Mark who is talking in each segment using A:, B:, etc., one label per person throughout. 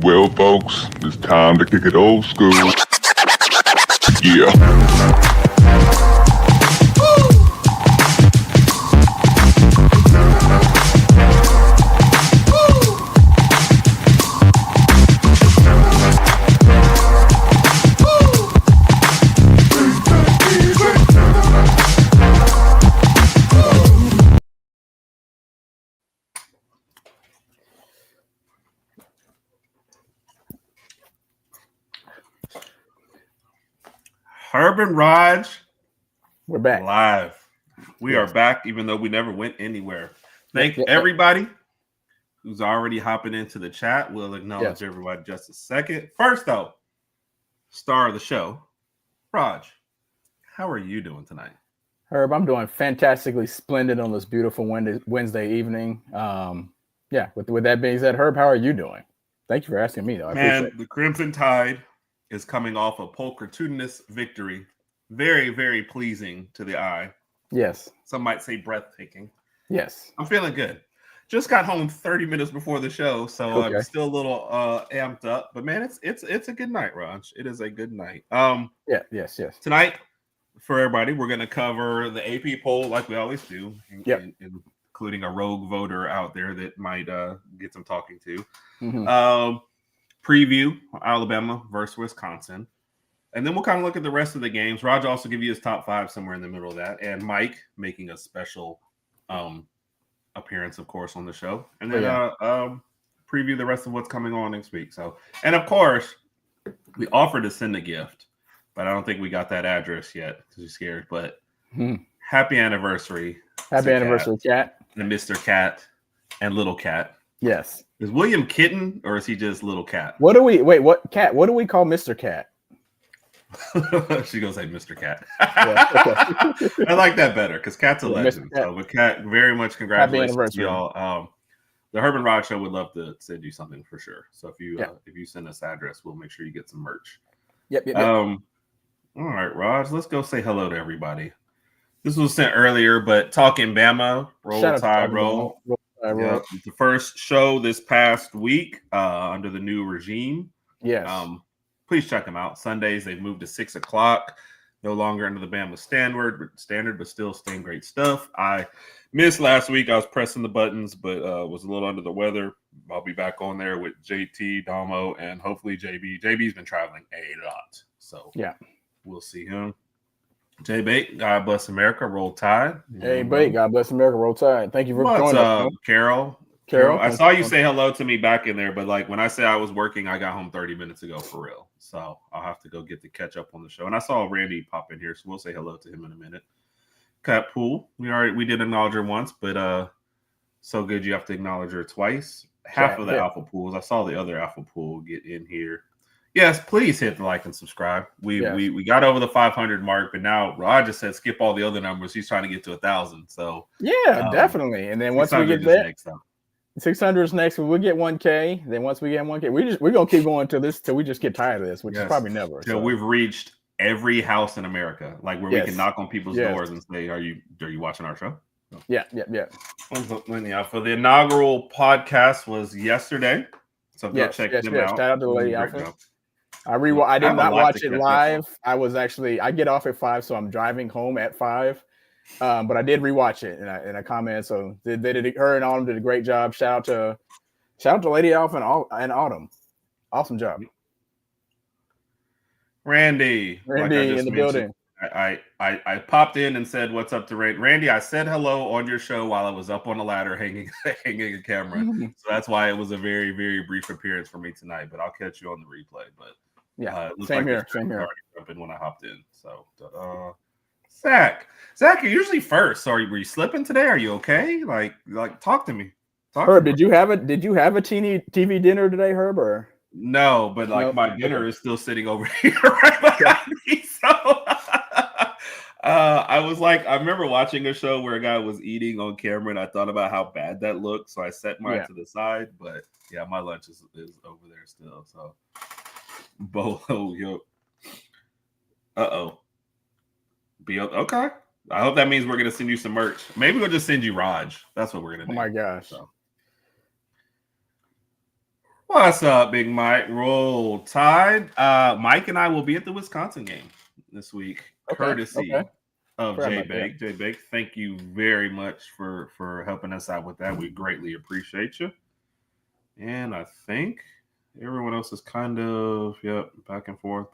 A: Well, folks, it's time to kick it old school. Yeah.
B: Herb and Rodg,
C: we're back
B: live. We are back, even though we never went anywhere. Thank everybody who's already hopping into the chat. We'll acknowledge everybody just a second. First, though, star of the show, Rodg. How are you doing tonight?
C: Herb, I'm doing fantastically splendid on this beautiful Wednesday evening. With that being said, Herb, how are you doing? Thank you for asking me, though. I appreciate it.
B: The Crimson Tide is coming off a pulchritudinous victory. Very, very pleasing to the eye.
C: Yes.
B: Some might say breathtaking.
C: Yes.
B: I'm feeling good. Just got home 30 minutes before the show, so I'm still a little amped up. But man, it's a good night, Raj. It is a good night.
C: Yes.
B: Tonight, for everybody, we're going to cover the AP poll like we always do, including a rogue voter out there that might get some talking to.
C: Mm-hmm.
B: Preview Alabama versus Wisconsin. And then we'll kind of look at the rest of the games. Raj will also give you his top five somewhere in the middle of that. And Mike making a special appearance, of course, on the show. And then preview the rest of what's coming on next week. So, and of course, we offered to send a gift, but I don't think we got that address yet because we're scared. But happy anniversary.
C: Happy anniversary, Cat.
B: And Mr. Cat and Little Cat.
C: Yes.
B: Is William Kitten or is he just Little Cat?
C: What do we call Mr. Cat?
B: She goes say Mr. Cat. I like that better because Cat's a legend. So, but Cat, very much congratulations to y'all. The Herb and Rodg show would love to send you something for sure. So if you send us address, we'll make sure you get some merch.
C: Yep.
B: All right, Rodg, let's go say hello to everybody. This was sent earlier, but talking Bama, roll tide roll. Yep. The first show this past week under the new regime.
C: Yes.
B: Please check them out. Sundays, they've moved to 6 o'clock. No longer under the Bama standard, but still staying great stuff. I missed last week. I was pressing the buttons, but was a little under the weather. I'll be back on there with JT, Damo, and hopefully JB. JB's been traveling a lot. So we'll see him. J Bait, God bless America, roll tide.
C: Hey Bait, God bless America, roll tide. Thank you for joining us.
B: Carol, I saw you say hello to me back in there, but like when I say I was working, I got home 30 minutes ago for real. So I'll have to go get the catch up on the show. And I saw Randy pop in here, so we'll say hello to him in a minute. Cat Pool, we did acknowledge her once, but so good you have to acknowledge her twice. Half of the Alpha Pools. I saw the other Alpha Pool get in here. Yes, please hit the like and subscribe. We got over the 500 mark, but now Rod just said skip all the other numbers. He's trying to get to 1,000. So
C: definitely. And then once we get there, 600 is next. We'll get 1K. Then once we get 1K, we're gonna keep going till we just get tired of this, which is probably never.
B: So we've reached every house in America, like where we can knock on people's doors and say, "Are you watching our show?" So.
C: Yeah.
B: For the inaugural podcast was yesterday, so go check them out.
C: Shout out to the Lady Alpha. I did not watch it live. I get off at 5, so I'm driving home at 5. But I did rewatch it and I commented. So they did. Her and Autumn did a great job. Shout out to Lady Alpha and Autumn. Awesome job.
B: Randy
C: in the building.
B: I popped in and said what's up to Randy. I said hello on your show while I was up on the ladder hanging a camera. So that's why it was a very, very brief appearance for me tonight. But I'll catch you on the replay. But
C: same here.
B: Jumping when I hopped in. So Zach, you're usually first. Were you slipping today? Are you okay? Like talk to me.
C: Herb, did you have a TV dinner today, Herb? Or
B: no? But my dinner is still sitting over here right behind me. So I remember watching a show where a guy was eating on camera, and I thought about how bad that looked. So I set mine to the side. But my lunch is over there still. So Bolo, yo. Okay. I hope that means we're gonna send you some merch. Maybe we'll just send you Raj. That's what we're gonna do.
C: Oh my gosh.
B: So. What's up, Big Mike? Roll Tide. Mike and I will be at the Wisconsin game this week, courtesy of Jay Bake. Jay Bake, thank you very much for helping us out with that. We greatly appreciate you. And I think everyone else is kind of, back and forth.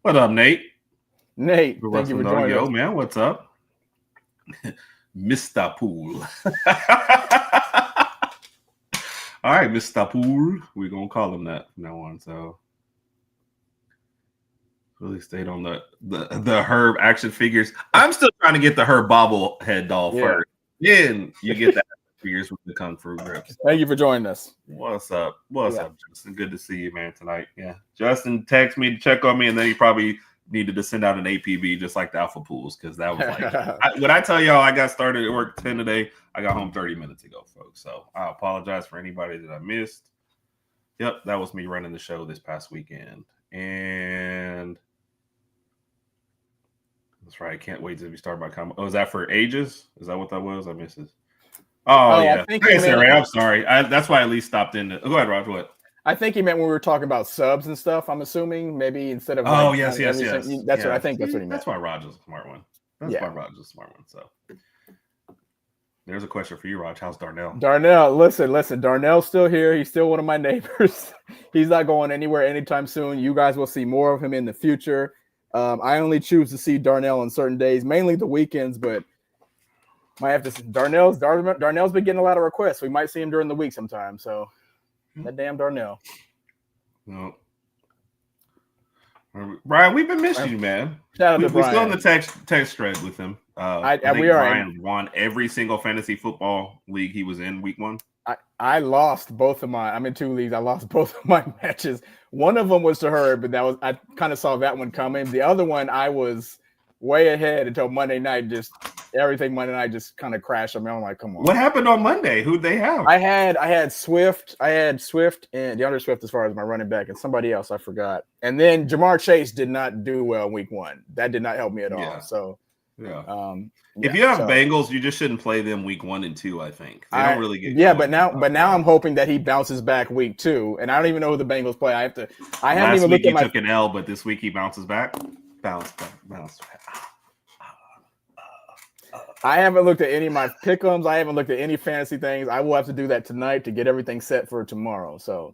B: What up, Nate?
C: Nate, thank you for joining us.
B: Yo, man, what's up? Mr. Pool. All right, Mr. Pool. We're going to call him that from now on. So really stayed on the Herb action figures. I'm still trying to get the Herb bobblehead doll first. Then you get the figures with the Kung Fu grips.
C: Thank you for joining us.
B: What's up? What's up, Justin? Good to see you, man, tonight. Yeah. Justin texted me to check on me, and then he probably needed to send out an APB just like the Alpha Pools, because that was like when I tell y'all I got started at work 10 today, I got home 30 minutes ago, folks. So I apologize for anybody that I missed. Yep, that was me running the show this past weekend. And that's right. I can't wait till we start my comment. Oh, is that for ages? Is that what that was? I missed it. Oh yeah. I'm sorry. That's why I at least stopped in. Go ahead, Raj. What?
C: I think he meant when we were talking about subs and stuff. I'm assuming maybe instead of.
B: Yes.
C: That's what I think. That's what he meant.
B: That's why Raj is a smart one. Why Raj is a smart one. So there's a question for you, Raj. How's Darnell?
C: Darnell, listen. Darnell's still here. He's still one of my neighbors. He's not going anywhere anytime soon. You guys will see more of him in the future. I only choose to see Darnell on certain days, mainly the weekends, but. Might have to see Darnell's been getting a lot of requests. We might see him during the week sometime. So that damn Darnell.
B: No. Brian, we've been missing you, man.
C: Shout out to Brian.
B: We're still in the text thread with him. I think Brian won every single fantasy football league he was in week 1.
C: I lost both of my. I'm in 2 leagues. I lost both of my matches. One of them was to Herb, but I kind of saw that one coming. The other one I was way ahead until Monday night. Everything Monday night just kind of crashed. I mean, I'm like, come on.
B: What happened on Monday? Who'd they have?
C: I had Swift. and DeAndre Swift as far as my running back, and somebody else I forgot. And then Jamar Chase did not do well week 1. That did not help me at all. So
B: if you have Bengals, you just shouldn't play them week 1 and 2. I think they don't really get.
C: But now I'm hoping that he bounces back week 2, and I don't even know who the Bengals play. I haven't even looked at my.
B: Took an L, but this week he bounces back. Bounce back.
C: I haven't looked at any of my pick'ems. I haven't looked at any fantasy things. I will have to do that tonight to get everything set for tomorrow. So,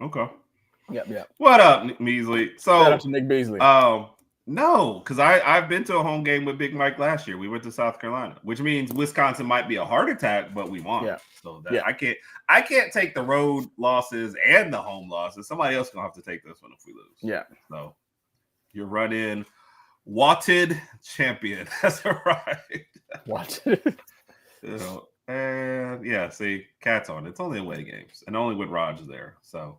B: okay.
C: Yep.
B: What up, Nick Beasley?
C: Shout out to Nick Beasley.
B: No, because I've been to a home game with Big Mike last year. We went to South Carolina, which means Wisconsin might be a heart attack, but we won.
C: Yeah.
B: So I can't take the road losses and the home losses. Somebody else gonna have to take this one if we lose.
C: Yeah.
B: So you're running. Watted champion. That's right.
C: Watted.
B: And see, Cat's on. It's only away games, and only when Rodg is there. So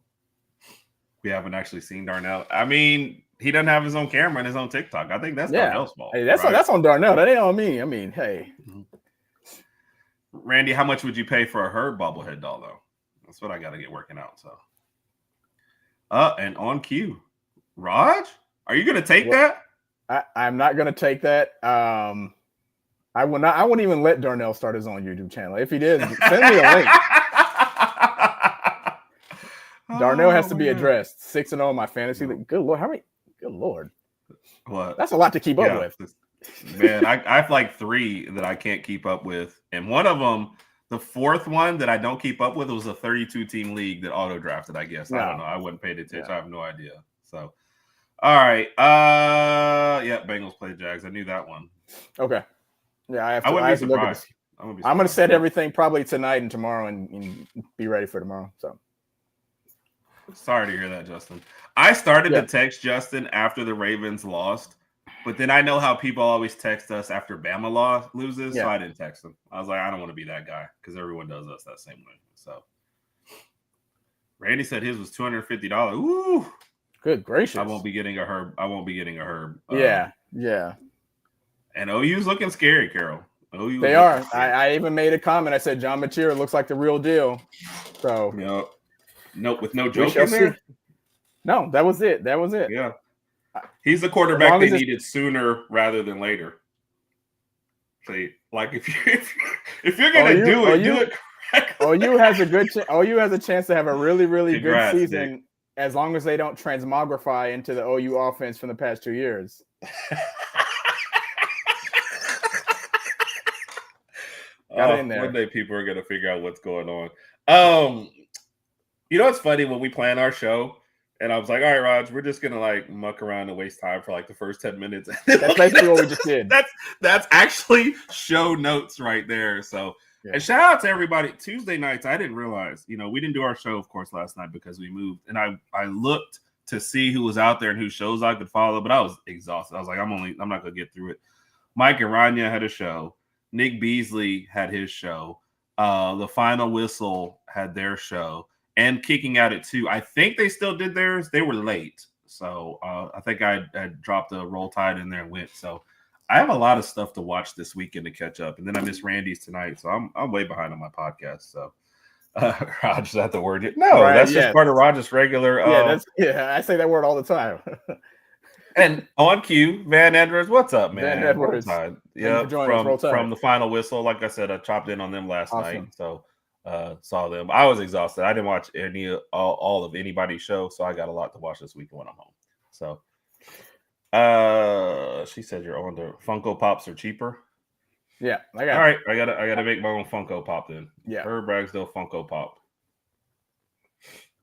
B: we haven't actually seen Darnell. I mean, he doesn't have his own camera and his own TikTok. I think that's Darnell's fault.
C: Hey, that's on Darnell. That ain't on me. I mean, hey.
B: Randy, how much would you pay for a Herb bobblehead doll, though? That's what I got to get working out. So, and on cue, Rodg, are you going to take that?
C: I'm not going to take that. I will not. I wouldn't even let Darnell start his own YouTube channel. If he did, send me a link. Darnell has to be addressed. 6-0 in my fantasy. Good Lord. How many? Good Lord.
B: What?
C: That's a lot to keep up with.
B: Man, I have like 3 that I can't keep up with. And one of them, the 4th one that I don't keep up with, was a 32-team league that auto-drafted, I guess. I don't know. I wasn't paying attention. I have no idea. So. All right. Bengals play Jags. I knew that one.
C: Okay. Yeah, I
B: wouldn't be surprised.
C: I'm going to set everything probably tonight and tomorrow and be ready for tomorrow. So
B: sorry to hear that, Justin. I started to text Justin after the Ravens lost, but then I know how people always text us after Bama loses, so I didn't text him. I was like, I don't want to be that guy because everyone does us that same way. So Randy said his was $250. Ooh.
C: Good gracious!
B: I won't be getting a Herb.
C: Yeah.
B: And OU's looking scary, Carol.
C: They are. I even made a comment. I said John Mateer looks like the real deal. So
B: nope, with no joke in there.
C: No, that was it.
B: Yeah, he's the quarterback they needed sooner rather than later. See, like if you're gonna do it
C: OU has a good. OU has a chance to have a really, really
B: Congrats,
C: good season
B: Nick.
C: as long as they don't transmogrify into the OU offense from the past 2 years. Got it in there.
B: One day people are gonna figure out what's going on. You know what's funny when we plan our show, and I was like, all right, Raj, we're just gonna like muck around and waste time for like the first 10 minutes.
C: That's basically what we just did.
B: That's actually show notes right there. So and shout out to everybody. Tuesday nights, I didn't realize, we didn't do our show, of course, last night because we moved. And I looked to see who was out there and whose shows I could follow, but I was exhausted. I was like, I'm not gonna get through it. Mike and Rania had a show. Nick Beasley had his show. The Final Whistle had their show. And Kicking Out at 2. I think they still did theirs. They were late. So I think I dropped a Roll Tide in there and went. So I have a lot of stuff to watch this weekend to catch up. And then I missed Randy's tonight. So I'm way behind on my podcast. So Raj, is that the word? No, right, that's just part of Raj's regular.
C: I say that word all the time.
B: And on cue, Van Edwards, what's up, man?
C: Van Edwards.
B: Yeah, from the Final Whistle. Like I said, I chopped in on them last night. So saw them. I was exhausted. I didn't watch all of anybody's show, so I got a lot to watch this weekend when I'm home. So she said you're on the Funko Pops are cheaper.
C: Yeah,
B: all right. I gotta make my own Funko Pop then.
C: Yeah,
B: Herb Ragsdale Funko Pop.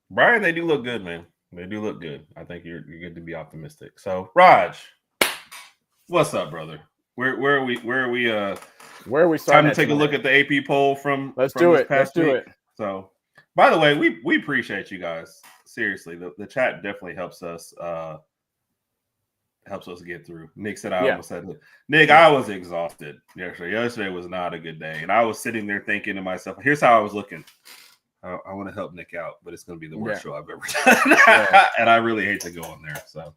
B: Brian, they do look good, man. They do look good. I think you're good to be optimistic. So Raj, what's up, brother? Where are we starting? Time to take a look at the AP poll from
C: Let's do it.
B: So, by the way, we appreciate you guys. Seriously, the chat definitely helps us get through. Nick said I almost said it. Nick, I was exhausted yesterday. Yesterday was not a good day. And I was sitting there thinking to myself, here's how I was looking. I want to help Nick out, but it's going to be the worst show I've ever done. And I really hate to go on there. So,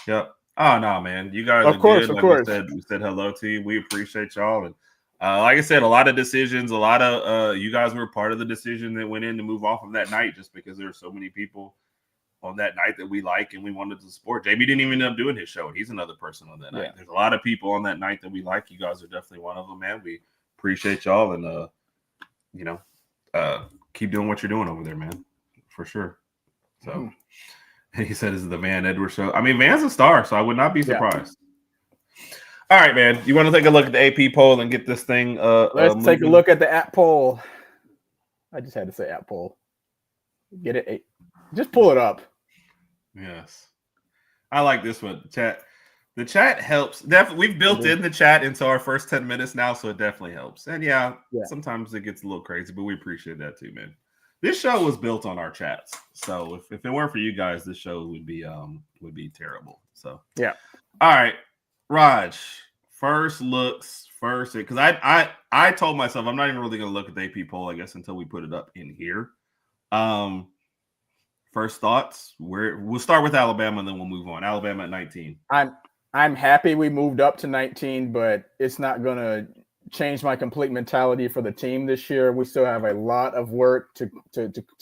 B: yep. Oh, no, man. You guys are good. Like we said hello to you. We appreciate y'all. And like I said, a lot of decisions, a lot of you guys were part of the decision that went in to move off of that night just because there were so many people on that night that we like and we wanted to support. JB didn't even end up doing his show, and he's another person on that night. There's a lot of people on that night that we like. You guys are definitely one of them, man. We appreciate y'all, and keep doing what you're doing over there, man, for sure. So he said, "This is the Van Edwards show." I mean, Van's a star, so I would not be surprised. All right, man. You want to take a look at the AP poll and get this thing?
C: Let's take a look at the app poll. I just had to say app poll. Get it? Just pull it up.
B: Yes, I like this one. Chat. The chat helps. We've built in the chat into our first 10 minutes now, so it definitely helps. And sometimes it gets a little crazy, but we appreciate that too, man. This show was built on our chats, so if it weren't for you guys, this show would be terrible. So all right, Raj. First looks first, because I told myself I'm not even really gonna look at the AP poll, I guess, until we put it up in here. First thoughts. We'll start with Alabama and then we'll move on. Alabama at 19.
C: I'm happy we moved up to 19, but it's not gonna change my complete mentality for the team this year. We still have a lot of work to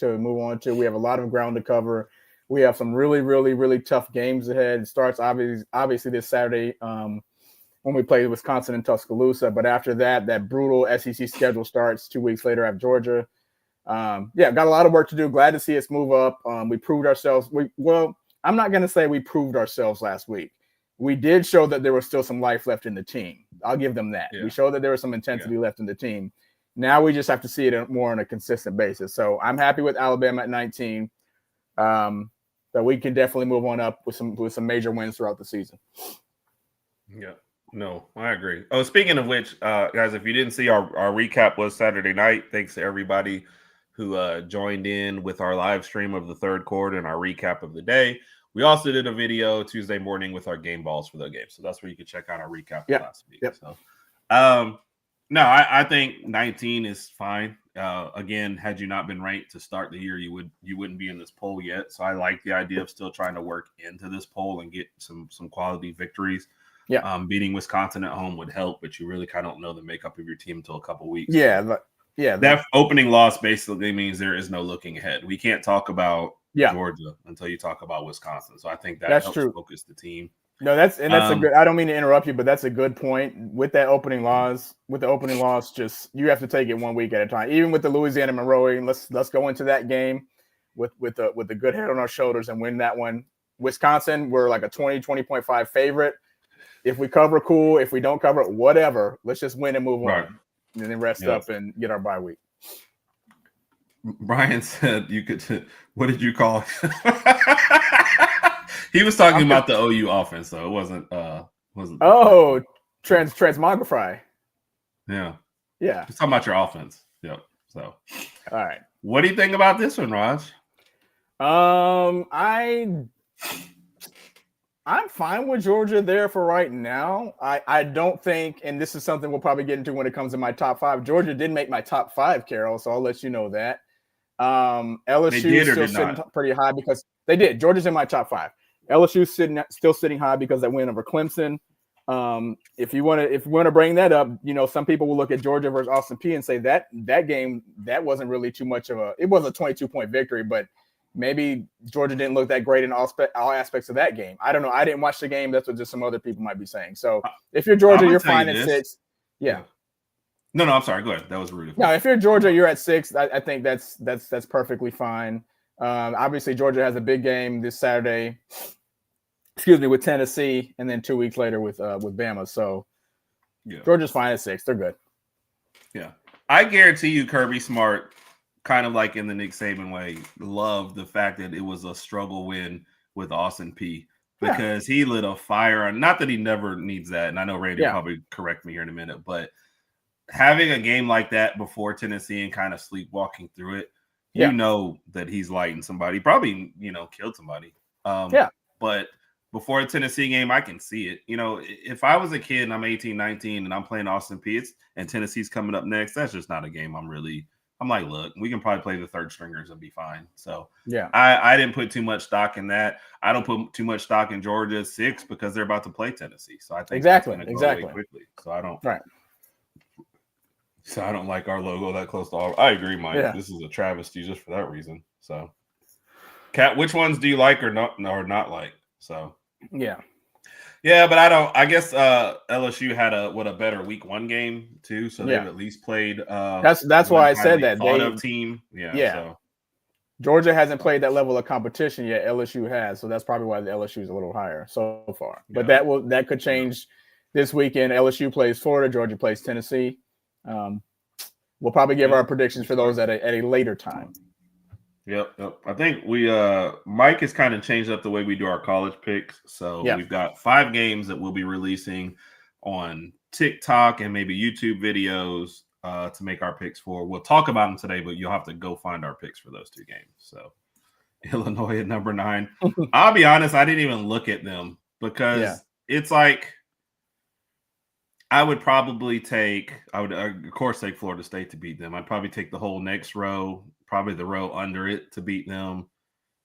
C: move on to. We have a lot of ground to cover. We have some really, really, really tough games ahead. It starts obviously this Saturday when we play Wisconsin and Tuscaloosa. But after that brutal SEC schedule starts 2 weeks later at Georgia. Got a lot of work to do. Glad to see us move up. We proved ourselves. I'm not going to say we proved ourselves last week. We did show that there was still some life left in the team. I'll give them that. We showed that there was some intensity left in the team. Now we just have to see it more on a consistent basis. So I'm happy with Alabama at 19. That we can definitely move on up with some major wins throughout the season.
B: Yeah. No, I agree. Oh, speaking of which, guys, if you didn't see our recap was Saturday night. Thanks to everybody who joined in with our live stream of the third quarter and our recap of the day. We also did a video Tuesday morning with our game balls for the game. So that's where you can check out our recap last week. So, no, I think 19 is fine. Again, had you not been ranked to start the year, you wouldn't be in this poll yet. So I like the idea of still trying to work into this poll and get some quality victories. Beating Wisconsin at home would help, but you really kind of don't know the makeup of your team until a couple weeks. That opening loss basically means there is no looking ahead. We can't talk about Georgia until you talk about Wisconsin. So I think that helps focus the team.
C: No, that's a good. I don't mean to interrupt you, but that's a good point. With the opening loss, just you have to take it 1 week at a time. Even with the Louisiana Monroe, let's go into that game with a good head on our shoulders and win that one. Wisconsin, we're like a 20.5 favorite. If we cover, cool. If we don't cover, whatever. Let's just win and move on, and then rest up and get our bye week.
B: Brian said you could. What did you call it? He was talking about the OU offense, though. It wasn't.
C: Oh, transmogrify.
B: Yeah.
C: Just
B: talking about your offense. Yep. So,
C: all right.
B: What do you think about this one, Raj?
C: I'm fine with Georgia there for right now. I don't think, and this is something we'll probably get into when it comes to my top 5. Georgia did make my top 5, Carol, so I'll let you know that. LSU is still sitting pretty high because they did. Georgia's in my top 5. LSU still sitting high because that win over Clemson. If you want to bring that up, some people will look at Georgia versus Austin Peay and say that game that wasn't really too much of it was a 22-point victory, but maybe Georgia didn't look that great in all aspects of that game. I don't know. I didn't watch the game. That's what just some other people might be saying. So if you're Georgia, you're fine at 6. Yeah.
B: No, I'm sorry. Go ahead. That was rude.
C: No, if you're Georgia, you're at 6. I think that's perfectly fine. Obviously, Georgia has a big game this Saturday. With Tennessee, and then 2 weeks later with Bama. So Georgia's fine at 6. They're good.
B: Yeah, I guarantee you, Kirby Smart, kind of like in the Nick Saban way, loved the fact that it was a struggle win with Austin Peay because he lit a fire on. Not that he never needs that, and I know Randy will probably correct me here in a minute, but having a game like that before Tennessee and kind of sleepwalking through it, you know that he's lighting somebody. Probably killed somebody. But before the Tennessee game, I can see it. If I was a kid and I'm 18, 19, and I'm playing Austin Peay and Tennessee's coming up next, that's just not a game I'm like, look, we can probably play the third stringers and be fine. So I didn't put too much stock in that. I don't put too much stock in Georgia 6 because they're about to play Tennessee. So I think
C: exactly
B: quickly. So I don't So I don't like our logo that close to all. I agree, Mike. Yeah. This is a travesty just for that reason. So, Kat, which ones do you like or not like? So yeah, but I don't. I guess LSU had a better week 1 game too, so they've at least played.
C: That's why I said that
B: they team. Yeah. So.
C: Georgia hasn't played that level of competition yet. LSU has, so that's probably why the LSU is a little higher so far. But that could change this weekend. LSU plays Florida. Georgia plays Tennessee. We'll probably give our predictions for those at a later time.
B: Yep. I think Mike has kind of changed up the way we do our college picks. So we've got 5 games that we'll be releasing on TikTok and maybe YouTube videos to make our picks for. We'll talk about them today, but you'll have to go find our picks for those 2 games. So Illinois at number 9. I'll be honest, I didn't even look at them because it's like I would of course take Florida State to beat them. I'd probably take the whole next row, probably the row under it to beat them,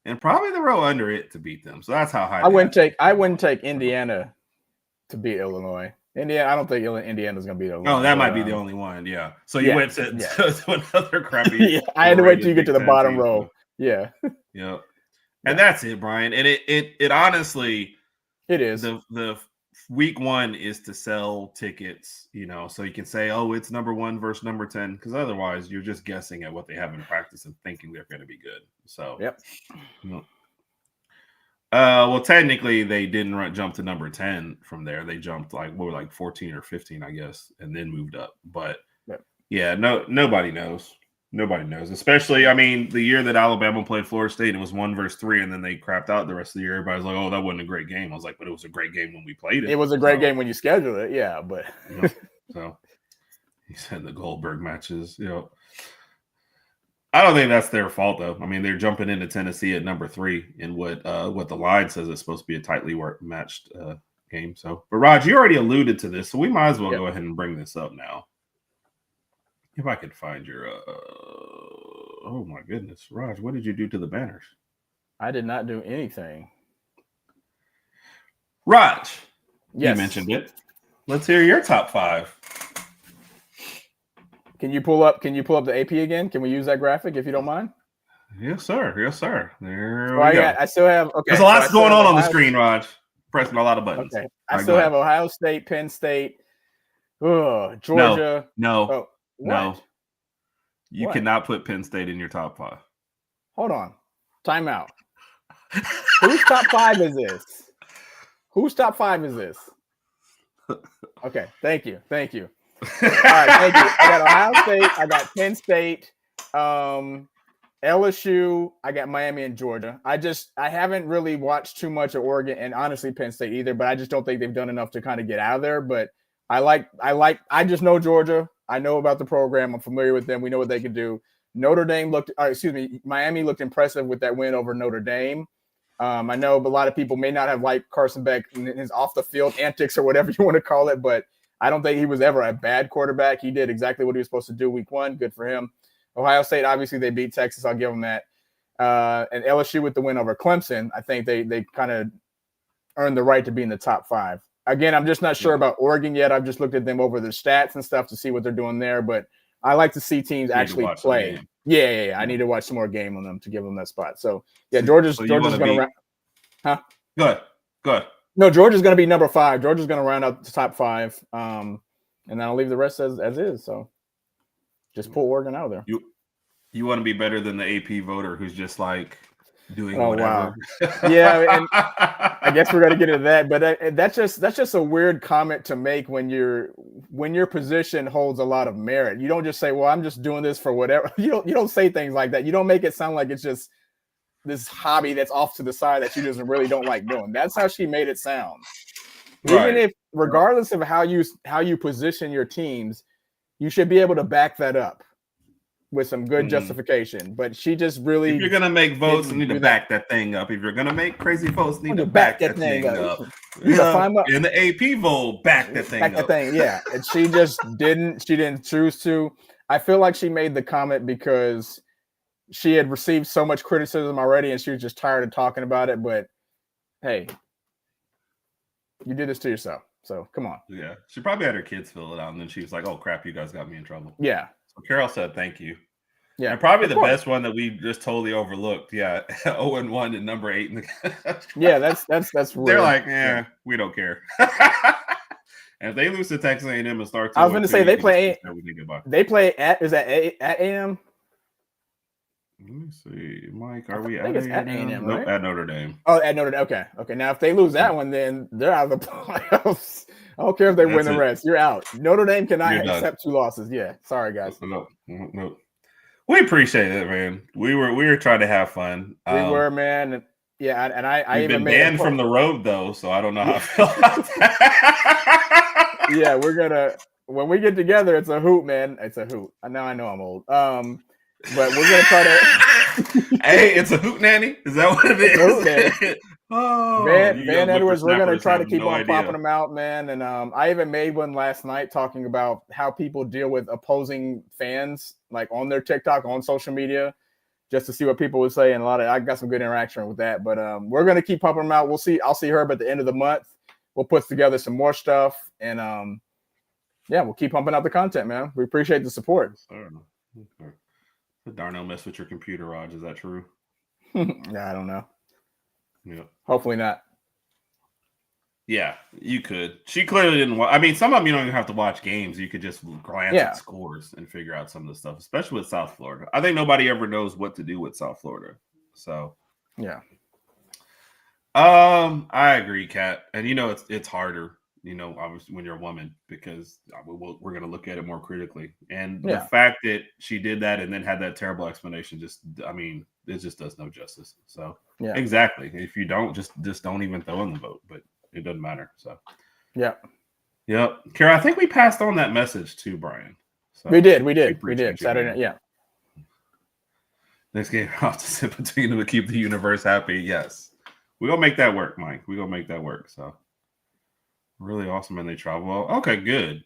B: and probably the row under it to beat them. So that's how high.
C: I wouldn't take Indiana to beat Illinois. I don't think Indiana's going to beat Illinois.
B: Oh, that might be the only one. Yeah. So you went to another crappy.
C: I had to wait till you get to the bottom row. Yeah.
B: Yeah. And that's it, Brian. And it honestly,
C: it is
B: the week 1 is to sell tickets, so you can say, oh, it's number 1 versus number 10, because otherwise you're just guessing at what they have in practice and thinking they're going to be good. So, well, technically they didn't jump to number 10 from there. They jumped like 14 or 15, I guess, and then moved up. But nobody knows. Nobody knows, especially, the year that Alabama played Florida State, it was 1 versus 3, and then they crapped out the rest of the year. Everybody's like, oh, that wasn't a great game. I was like, but it was a great game when we played it.
C: It was a great game when you scheduled it, yeah, but.
B: So, he said the Goldberg matches, I don't think that's their fault, though. They're jumping into Tennessee at number 3 in what the line says is supposed to be a tightly matched game. So, but Raj, you already alluded to this, so we might as well go ahead and bring this up now. If I could find your, oh my goodness, Raj, what did you do to the banners?
C: I did not do anything.
B: Raj, you mentioned it. Let's hear your top 5.
C: Can you pull up the AP again? Can we use that graphic if you don't mind?
B: Yes, sir. There we go.
C: I still have. Okay,
B: there's a lot going on the screen, Raj. pressing a lot of buttons.
C: Okay. I still have Ohio State, Penn State, Georgia.
B: No. You
C: What?
B: cannot put Penn State in your top 5.
C: Hold on. Time out. Whose top 5 is this? Whose top 5 is this? Okay. Thank you. All right. Thank you. I got Ohio State. I got Penn State. LSU. I got Miami and Georgia. I haven't really watched too much of Oregon and honestly Penn State either, but I just don't think they've done enough to kind of get out of there. But I just know Georgia. I know about the program. I'm familiar with them. We know what they can do. Miami looked impressive with that win over Notre Dame. I know a lot of people may not have liked Carson Beck and his off the field antics or whatever you want to call it, but I don't think he was ever a bad quarterback. He did exactly what he was supposed to do week 1. Good for him. Ohio State, obviously, they beat Texas. I'll give them that. And LSU with the win over Clemson, I think they kind of earned the right to be in the top 5. Again, I'm just not sure about Oregon yet. I've just looked at them over their stats and stuff to see what they're doing there. But I like to see teams actually play. Yeah. I need to watch some more game on them to give them that spot. So, yeah, Georgia's going to – Huh?
B: Go ahead.
C: No, Georgia's going to be number 5. Georgia's going to round out the top 5. And then I'll leave the rest as is. So, just pull Oregon out of there.
B: You want to be better than the AP voter who's just like doing whatever.
C: Wow. Yeah, and I guess we're going to get into that, but that's just a weird comment to make when your position holds a lot of merit. You don't just say, "Well, I'm just doing this for whatever." You don't say things like that. You don't make it sound like it's just this hobby that's off to the side that you just really don't like doing. That's how she made it sound.
B: Right.
C: Even if, regardless of how you position your teams, you should be able to back that up with some good justification. But she just really,
B: if you're gonna make votes, you need to back that thing up. If you're gonna make crazy votes, you need to back that thing up. In the AP vote, back that thing up.
C: Yeah. And she just didn't choose to. I feel like she made the comment because she had received so much criticism already and she was just tired of talking about it. But hey, you did this to yourself. So come on.
B: Yeah. She probably had her kids fill it out and then she was like, "Oh crap, you guys got me in trouble."
C: Yeah.
B: So Carol said thank you.
C: Yeah.
B: And probably the best one that we just totally overlooked. Yeah. 0-1 and number 8 in the
C: Yeah, that's weird.
B: They're like, we don't care. And if they lose to Texas A&M and start
C: I was gonna say they play at A&M?
B: Let me see, Mike. Are we
C: at A&M?
B: Nope,
C: right?
B: at Notre Dame.
C: Oh, at Notre Dame. Okay. Now, if they lose that one, then they're out of the playoffs. I don't care if they win the rest. You're out. Notre Dame cannot accept 2 losses. Yeah. Sorry, guys.
B: No. We appreciate it, man. We were trying to have fun.
C: We were, man. Yeah, and I
B: even been banned from the road though, so I don't know how I feel about that.
C: Yeah, we're gonna when we get together, it's a hoot, man. It's a hoot. Now I know I'm old. But we're gonna try to.
B: Hey, it's a hoot nanny. Is that what it is? Oh,
C: Van Edwards. We're gonna try to keep on popping them out, man. And I even made one last night talking about how people deal with opposing fans, like on their TikTok, on social media, just to see what people would say. And I got some good interaction with that. But we're gonna keep pumping them out. We'll see. I'll see Herb at the end of the month. We'll put together some more stuff, and we'll keep pumping out the content, man. We appreciate the support.
B: Okay. Darnell mess with your computer, Rog. Is that true?
C: Yeah, I don't know.
B: Yeah.
C: Hopefully not.
B: Yeah, you could. She clearly didn't watch. I mean, some of them you don't even have to watch games. You could just glance at scores and figure out some of the stuff, especially with South Florida. I think nobody ever knows what to do with South Florida. So,
C: yeah.
B: I agree, Kat. And it's harder, obviously when you're a woman, because we're going to look at it more critically. And the fact that she did that and then had that terrible explanation, it just does no justice. So, exactly. If you don't, just don't even throw in the vote, but it doesn't matter. So, Yep. Kara, I think we passed on that message to Brian. So
C: we did. Saturday night. Yeah.
B: Next game, I'll have to sit between them to keep the universe happy. Yes. We're going to make that work, Mike. We're going to make that work. So, really awesome. And they travel well. Okay, good.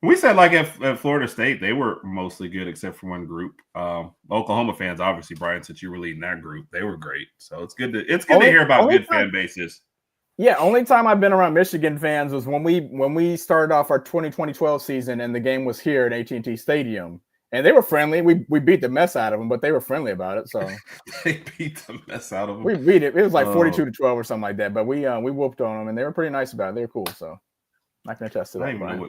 B: We said, like, at Florida State, they were mostly good except for one group. Oklahoma fans, obviously, Brian, since you were leading that group, they were great. So, it's good to hear about good fan bases.
C: Yeah, only time I've been around Michigan fans was when we started off our 2012 season and the game was here at AT&T Stadium. And they were friendly. We beat the mess out of them, but they were friendly about it. So
B: they beat the mess out of them.
C: We beat it. It was like 42-12 or something like that. But we whooped on them, and they were pretty nice about it. They were cool. So I can attest to that.
B: I don't even know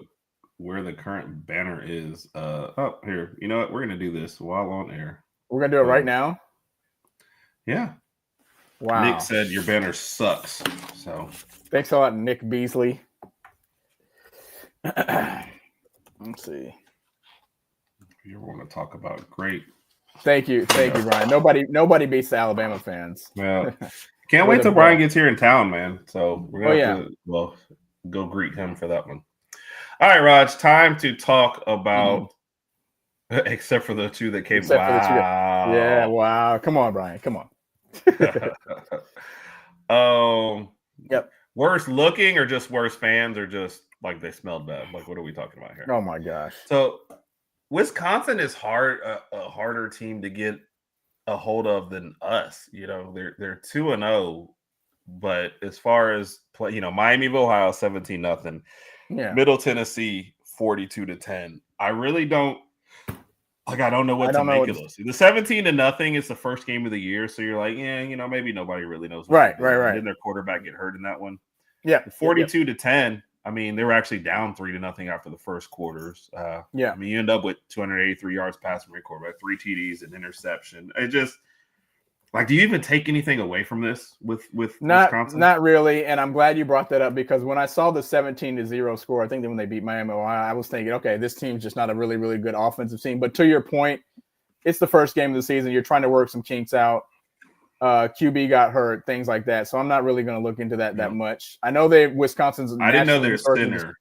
B: where the current banner is. Oh, here. You know what? We're gonna do this while on air.
C: We're gonna do it right now.
B: Yeah.
C: Wow.
B: Nick said your banner sucks. So
C: thanks a lot, Nick Beasley. Let's see.
B: You want to talk about great.
C: Thank you, Brian. Nobody beats the Alabama fans.
B: Well, can't wait till Brian gets here in town, man. So we're gonna have to go greet him for that one. All right, Raj, time to talk about except for the two that came. Wow.
C: Yeah, wow. Come on, Brian. Come
B: on.
C: Yep.
B: Worse looking or just worse fans or just like they smelled bad? Like, what are we talking about here?
C: Oh my gosh.
B: So Wisconsin is a harder team to get a hold of than us. You know, they're 2-0, but as far as play, you know, Miami of Ohio 17-0, Middle Tennessee 42-10. I really don't I don't know what to make of those. The 17-0 is the first game of the year, so you're like, yeah, you know, maybe nobody really knows.
C: Right.
B: Didn't their quarterback get hurt in that one?
C: Yeah.
B: 42-10. I mean, they were actually down 3-0 after the first quarters. I mean, you end up with 283 yards passing from your quarterback, 3 TDs, an interception. It just like, do you even take anything away from this with Wisconsin?
C: Not really. And I'm glad you brought that up because when I saw the 17-0 score, I think that when they beat Miami, I was thinking, okay, this team's just not a really, really good offensive team. But to your point, it's the first game of the season. You're trying to work some kinks out. QB got hurt, things like that. So I'm not really going to look into that much. I know Wisconsin's.
B: I didn't know their center.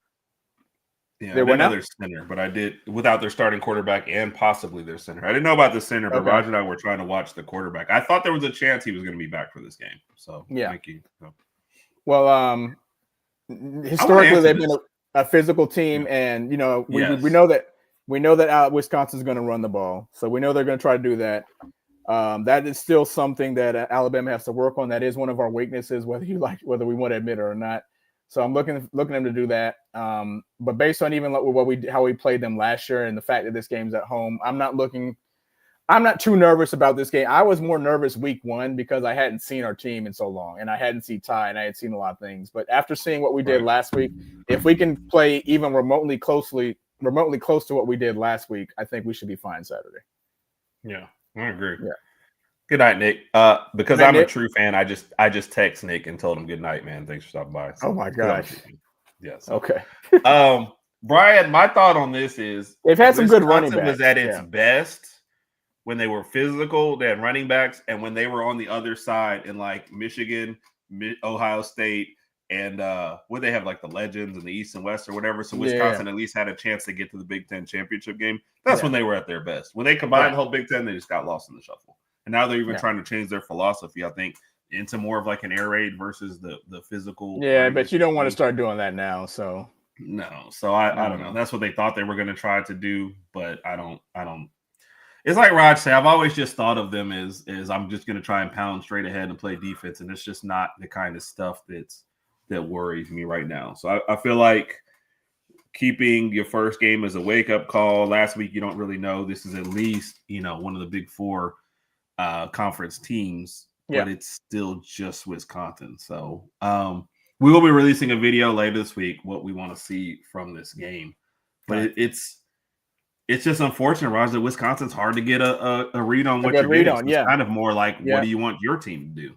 B: Yeah, I didn't know their center, but I did without their starting quarterback and possibly their center. I didn't know about the center, but Roger and I were trying to watch the quarterback. I thought there was a chance he was going to be back for this game. So thank you. So.
C: Well, historically they've been a physical team, and you know we know that Wisconsin's going to run the ball, so we know they're going to try to do that. That is still something that Alabama has to work on. That is one of our weaknesses, whether we want to admit it or not. So I'm looking at them to do that. But based on even how we played them last year and the fact that this game's at home, I'm not too nervous about this game. I was more nervous week 1 because I hadn't seen our team in so long, and I hadn't seen Ty, and I had seen a lot of things. But after seeing what we did last week, if we can play even remotely close to what we did last week, I think we should be fine Saturday.
B: Yeah, I agree.
C: Yeah.
B: Good night, Nick. Because I'm a true fan, I just text Nick and told him good night, man. Thanks for stopping by. So,
C: oh my gosh.
B: Yes.
C: Okay.
B: Brian, my thought on this is
C: they've had some good running backs.
B: Was at its best when they were physical. They had running backs, and when they were on the other side in like Michigan, Ohio State, and what they have like the Legends and the East and West or whatever. So Wisconsin at least had a chance to get to the Big Ten championship game. That's when they were at their best. When they combined the whole Big Ten, they just got lost in the shuffle. And now they're even trying to change their philosophy, I think, into more of like an air raid versus the physical.
C: Yeah, but you don't want to start doing that now. So
B: no. So I don't know. That's what they thought they were going to try to do, but I don't. It's like Raj said, I've always just thought of them as I'm just going to try and pound straight ahead and play defense, and it's just not the kind of stuff that worries me right now. So I feel like keeping your first game as a wake-up call. Last week, you don't really know. This is at least, one of the Big Four conference teams, but it's still just Wisconsin. So we will be releasing a video later this week, what we want to see from this game. But it's just unfortunate, Raj, that Wisconsin's hard to get a read on what you're getting. It's kind of more like, what do you want your team to do?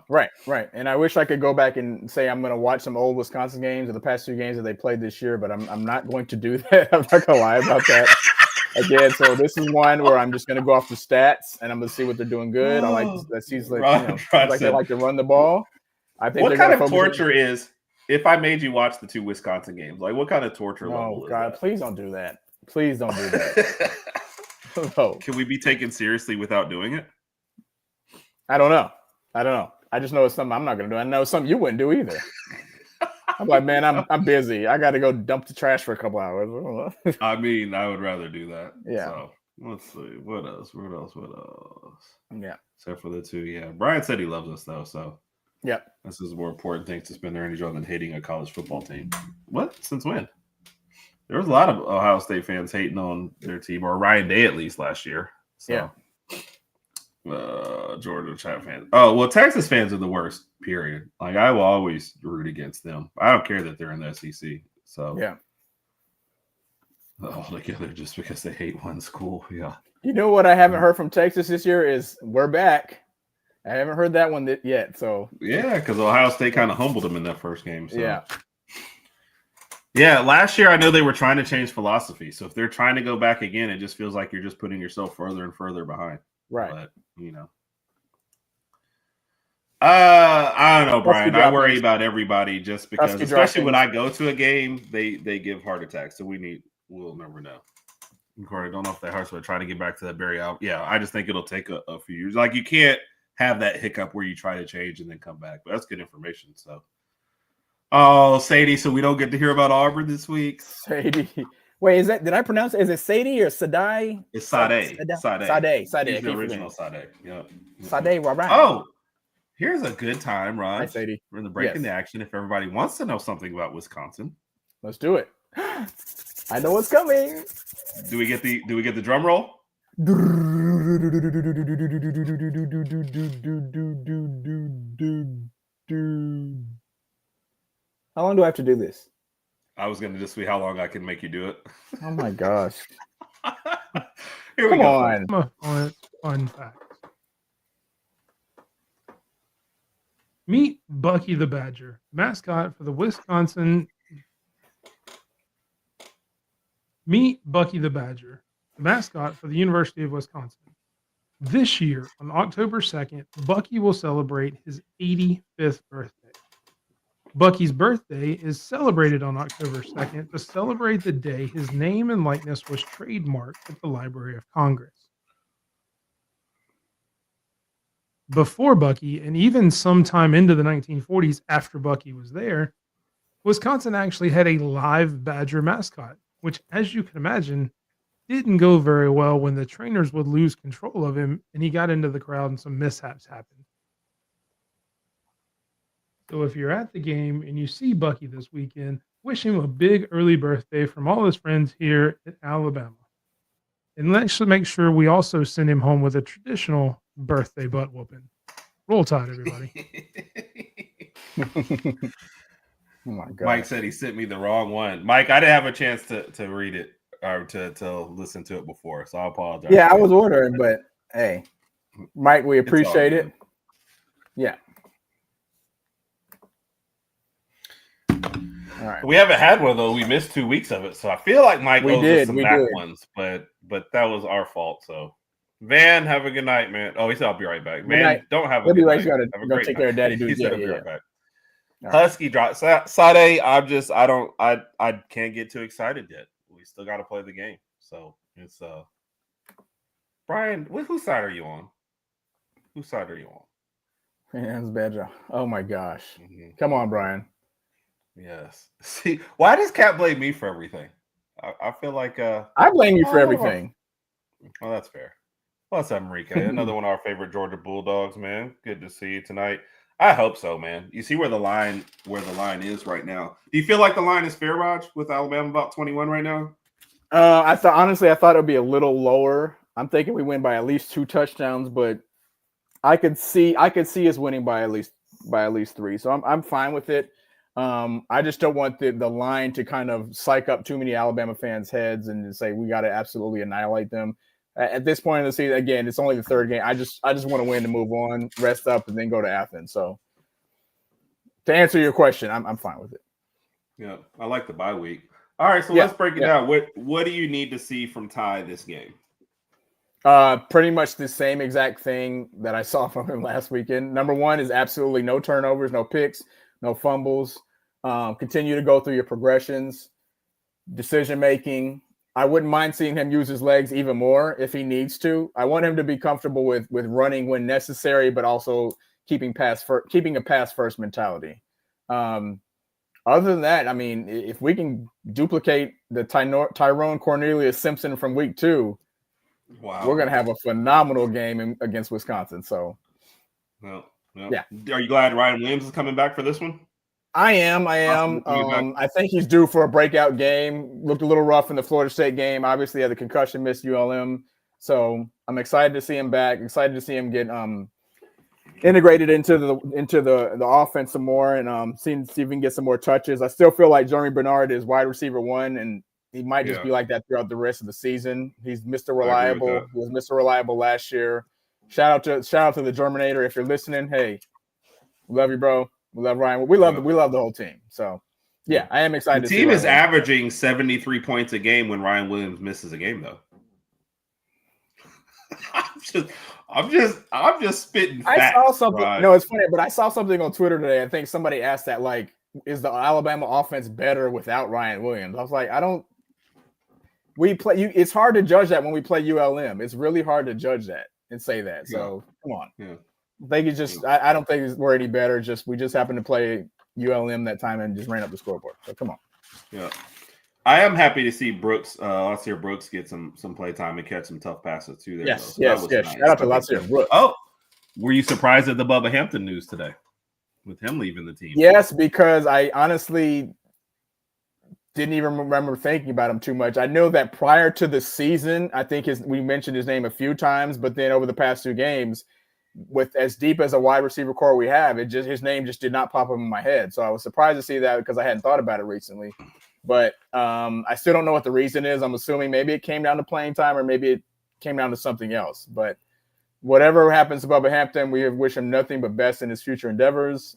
B: Right.
C: And I wish I could go back and say I'm going to watch some old Wisconsin games or the past 2 games that they played this year, but I'm not going to do that. I'm not going to lie about that. Again, so this is one where I'm just going to go off the stats and I'm going to see what they're doing good. I like that. Seems like they like to run the ball. I think
B: what kind of torture is if I made you watch the 2 Wisconsin games? Like, what kind of torture level?
C: Oh God, please don't do that. Please don't do that.
B: No. Can we be taken seriously without doing it?
C: I don't know. I just know it's something I'm not going to do. I know it's something you wouldn't do either. I'm like, man, I'm busy. I got to go dump the trash for a couple hours.
B: I mean, I would rather do that.
C: Yeah.
B: So let's see. What else?
C: Yeah.
B: Except for the 2. Yeah. Brian said he loves us, though. So
C: yeah.
B: This is more important thing to spend their energy on than hating a college football team. What? Since when? There was a lot of Ohio State fans hating on their team, or Ryan Day at least last year. So.
C: Yeah.
B: Georgia chat fans. Oh, well, Texas fans are the worst, period. Like, I will always root against them. I don't care that they're in the SEC. So,
C: yeah.
B: All together just because they hate one school. Yeah.
C: You know what I haven't heard from Texas this year is we're back. I haven't heard that one yet. So,
B: yeah, because Ohio State kind of humbled them in that first game. So.
C: Yeah.
B: Yeah, last year I know they were trying to change philosophy. So, if they're trying to go back again, it just feels like you're just putting yourself further and further behind.
C: Right.
B: But, I don't know, Brian. I worry about everybody just because, especially when I go to a game, they give heart attacks. So we'll never know. Corey, I don't know if that hurts, but trying to get back to that Barry out. Yeah, I just think it'll take a few years. Like, you can't have that hiccup where you try to change and then come back. But that's good information. So, Sadie, so we don't get to hear about Auburn this week.
C: Sadie. Wait, did I pronounce it? Is it Sadie or Sadai?
B: It's Sade.
C: Sade.
B: He's the original Sade. Yep.
C: Sade, right.
B: Oh, here's a good time, Ron.
C: Hi, Sadie.
B: We're in the break in the action. If everybody wants to know something about Wisconsin,
C: let's do it. I know what's coming.
B: Do we get the drum roll?
C: How long do I have to do this?
B: I was going to just see how long I can make you do it.
C: Oh my gosh.
B: Here we go.
D: Come on. Fun fact. Meet Bucky the Badger, mascot for the Wisconsin. Meet Bucky the Badger, the mascot for the University of Wisconsin. This year, on October 2nd, Bucky will celebrate his 85th birthday. Bucky's birthday is celebrated on October 2nd to celebrate the day his name and likeness was trademarked at the Library of Congress. Before Bucky, and even sometime into the 1940s after Bucky was there, Wisconsin actually had a live badger mascot, which, as you can imagine, didn't go very well when the trainers would lose control of him and he got into the crowd and some mishaps happened. So if you're at the game and you see Bucky this weekend, wish him a big early birthday from all his friends here at Alabama. And let's make sure we also send him home with a traditional birthday butt whooping. Roll Tide, everybody.
C: Oh my God.
B: Mike said he sent me the wrong one. Mike, I didn't have a chance to read it or to listen to it before, so I apologize.
C: Yeah, I was ordering, but hey, Mike, we appreciate it. Yeah. All right.
B: We haven't had one though. We missed 2 weeks of it, so I feel like Mike owes us some back ones, but that was our fault. So, Van, have a good night, man. Oh, he said I'll be right back. Man, don't have a good night.
C: Have a great take care of Daddy.
B: He said I'll be right back. Husky drop. Sade, I can't get too excited yet. We still got to play the game. So it's Brian, whose side are you on? Whose side are you on?
C: Hands Badger. Oh my gosh. Mm-hmm. Come on, Brian.
B: Yes. See, why does Cat blame me for everything? I feel like
C: I blame you for everything.
B: Well, that's fair. What's up, Enrique? Another one of our favorite Georgia Bulldogs, man. Good to see you tonight. I hope so, man. You see where the line is right now. Do you feel like the line is fair, Raj, with Alabama about 21 right now?
C: I thought it would be a little lower. I'm thinking we win by at least 2 touchdowns, but I could see us winning by at least 3. So I'm fine with it. I just don't want the line to kind of psych up too many Alabama fans' heads and say we got to absolutely annihilate them. At this point in the season, again, it's only the 3rd game. I just want to win to move on, rest up, and then go to Athens. So to answer your question, I'm fine with it.
B: Yeah, I like the bye week. All right, so let's break it down. What do you need to see from Ty this game?
C: Pretty much the same exact thing that I saw from him last weekend. Number 1 is absolutely no turnovers, no picks, no fumbles. Continue to go through your progressions, decision making. I wouldn't mind seeing him use his legs even more if he needs to. I want him to be comfortable with running when necessary, but also keeping a pass first mentality. Other than that, I mean, if we can duplicate the Tyrone Cornelius Simpson from week 2, wow, we're gonna have a phenomenal game against Wisconsin. So,
B: yeah. Are you glad Ryan Williams is coming back for this one?
C: I am. I think he's due for a breakout game. Looked a little rough in the Florida State game. Obviously, had the concussion, missed ULM. So I'm excited to see him back. Excited to see him get integrated into the offense some more, and see if we can get some more touches. I still feel like Jeremy Bernard is wide receiver 1, and he might just be like that throughout the rest of the season. He's Mr. Reliable. He was Mr. Reliable last year. Shout out to the Germinator. If you're listening, hey, we love you, bro. We love Ryan. We love the whole team. So yeah, I am excited.
B: The team is averaging 73 points a game when Ryan Williams misses a game, though. I'm just spitting facts.
C: I saw something. Rod. No, it's funny, but I saw something on Twitter today. I think somebody asked that, like, is the Alabama offense better without Ryan Williams? I was like, it's hard to judge that when we play ULM. It's really hard to judge that and say that. So come on. Yeah. I think it's just I don't think we're any better. We just happened to play ULM that time and just ran up the scoreboard. So come on.
B: Yeah. I am happy to see Brooks. Lassier Brooks get some play time and catch some tough passes too. There,
C: yes. Nice. Shout out to Lassier Brooks.
B: Oh, were you surprised at the Bubba Hampton news today with him leaving the team?
C: Yes, because I honestly didn't even remember thinking about him too much. I know that prior to the season, I think we mentioned his name a few times, but then over the past 2 games, with as deep as a wide receiver core we have, his name just did not pop up in my head. So I was surprised to see that because I hadn't thought about it recently. But I still don't know what the reason is. I'm assuming maybe it came down to playing time or maybe it came down to something else. But whatever happens to Bubba Hampton, we wish him nothing but best in his future endeavors.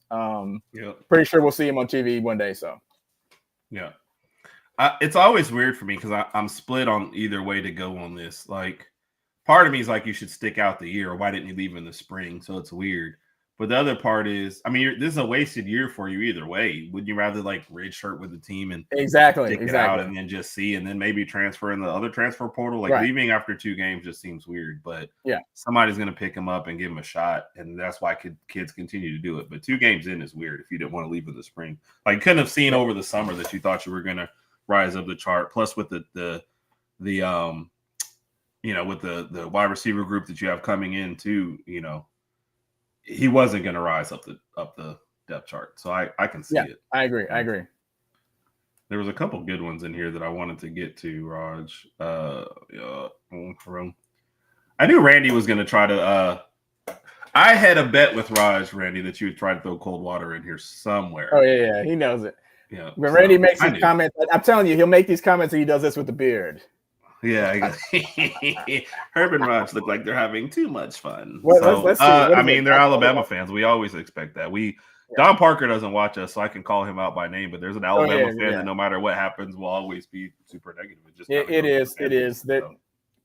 C: Pretty sure we'll see him on TV one day. So,
B: yeah. It's always weird for me because I'm split on either way to go on this. Like, part of me is like, you should stick out the year. Or why didn't you leave in the spring? So it's weird. But the other part is, I mean, this is a wasted year for you either way. Wouldn't you rather like redshirt with the team and
C: exactly
B: out and then just see and then maybe transfer in the other transfer portal? Like leaving after 2 games just seems weird. But somebody's going to pick him up and give him a shot, and that's why kids continue to do it. But 2 games in is weird if you didn't want to leave in the spring. Like, couldn't have seen over the summer that you thought you were going to rise up the chart. Plus with the with the wide receiver group that you have coming in too, he wasn't going to rise up the depth chart. So I can see it.
C: I agree.
B: There was a couple good ones in here that I wanted to get to, Raj. I knew Randy was going to try to I had a bet with Raj, Randy, that you would try to throw cold water in here somewhere.
C: Oh, yeah. He knows it. Yeah. When Randy makes these comments, I'm telling you, he'll make these comments and he does this with the beard.
B: Yeah, Herb and Rodg look like they're having too much fun.
C: Well, let's see.
B: I mean, they're Alabama fans. We always expect that. Don Parker doesn't watch us, so I can call him out by name. But there's an Alabama fan that no matter what happens, will always be super negative.
C: It is.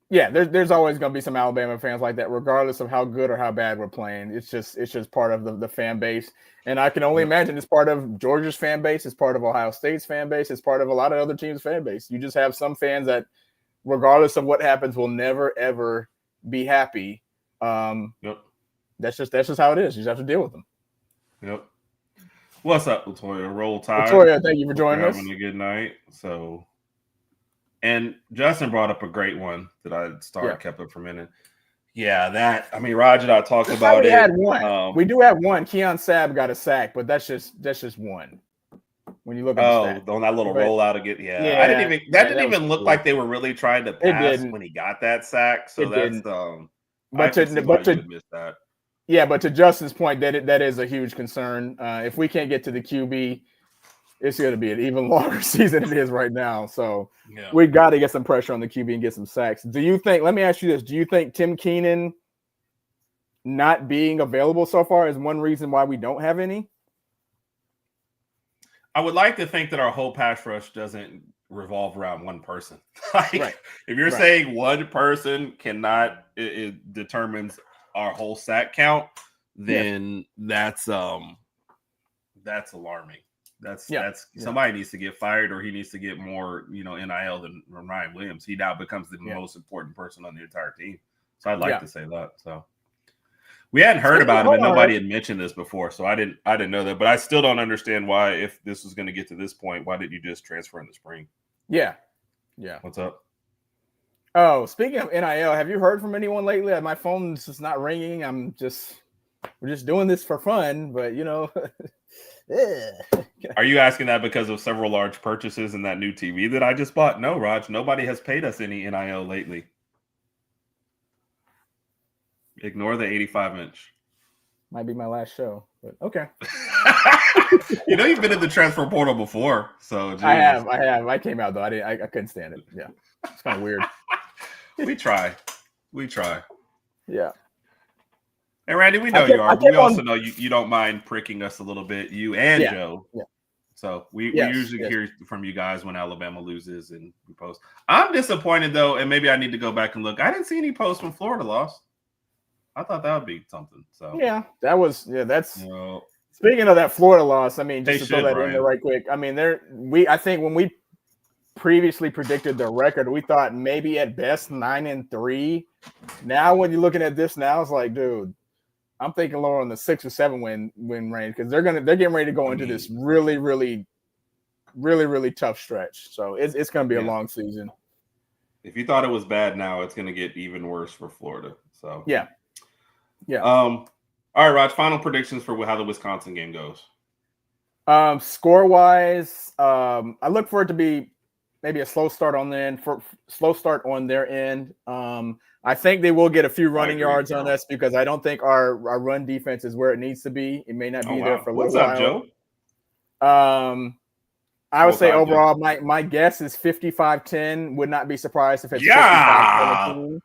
C: There's always going to be some Alabama fans like that, regardless of how good or how bad we're playing. It's just part of the fan base, and I can only imagine it's part of Georgia's fan base. It's part of Ohio State's fan base. It's part of a lot of other teams' fan base. You just have some fans that, regardless of what happens, will never ever be happy. That's just how it is. You just have to deal with them.
B: Yep. What's up, Latoya? Roll Tide.
C: Latoya, thank you for joining us.
B: Having a good night. So, and Justin brought up a great one that I kept up for a minute. Yeah, Raj and I talked about it.
C: We had one. We do have one. Keon Sabb got a sack, but that's just one. When you look at
B: on that little rollout again, that didn't even look like they were really trying to pass when he got that sack. So but
C: to Justin's point, that is a huge concern. If we can't get to the QB, it's going to be an even longer season than it is right now. So we got to get some pressure on the QB and get some sacks. Do you think? Let me ask you this: do you think Tim Keenan not being available so far is one reason why we don't have any?
B: I would like to think that our whole pass rush doesn't revolve around one person. If you're saying one person it determines our whole sack count, then that's alarming. That's somebody needs to get fired, or he needs to get more, NIL than Ryan Williams. He now becomes the most important person on the entire team. So I'd like to say that. So we hadn't heard about him, and nobody had mentioned this before, so I didn't know that. But I still don't understand why, if this was going to get to this point, why didn't you just transfer in the spring?
C: Yeah.
B: What's up?
C: Oh, speaking of NIL, have you heard from anyone lately? My phone's just not ringing. We're just doing this for fun, but
B: Are you asking that because of several large purchases and that new TV that I just bought? No, Raj. Nobody has paid us any NIL lately. Ignore the 85-inch.
C: Might be my last show, but okay.
B: You've been in the transfer portal before, so geez.
C: I have. I came out though. I couldn't stand it. Yeah, it's kind of weird.
B: We try.
C: Yeah.
B: And Randy, we know you are. But we also know you don't mind pricking us a little bit. You and Joe. Yeah. So we usually hear from you guys when Alabama loses and we post. I'm disappointed though, and maybe I need to go back and look. I didn't see any posts when Florida lost. I thought that would be something. So
C: yeah, that's speaking of that Florida loss. I mean, just to throw that in there right quick. I mean, I think when we previously predicted the record, we thought maybe at best 9-3. Now when you're looking at this now, it's like, dude, I'm thinking lower on the 6 or 7 win range because they're getting ready to go into this really, really, really, really tough stretch. So it's going to be a long season.
B: If you thought it was bad now, it's going to get even worse for Florida. So
C: yeah.
B: All right, Raj. Final predictions for how the Wisconsin game goes.
C: Score wise, I look for it to be maybe a slow start on their end. I think they will get a few running yards on us because I don't think our run defense is where it needs to be. It may not be there for a little while.
B: What's up,
C: Joe? I would say overall, my guess is 55-10. Would not be surprised if it's 55-17.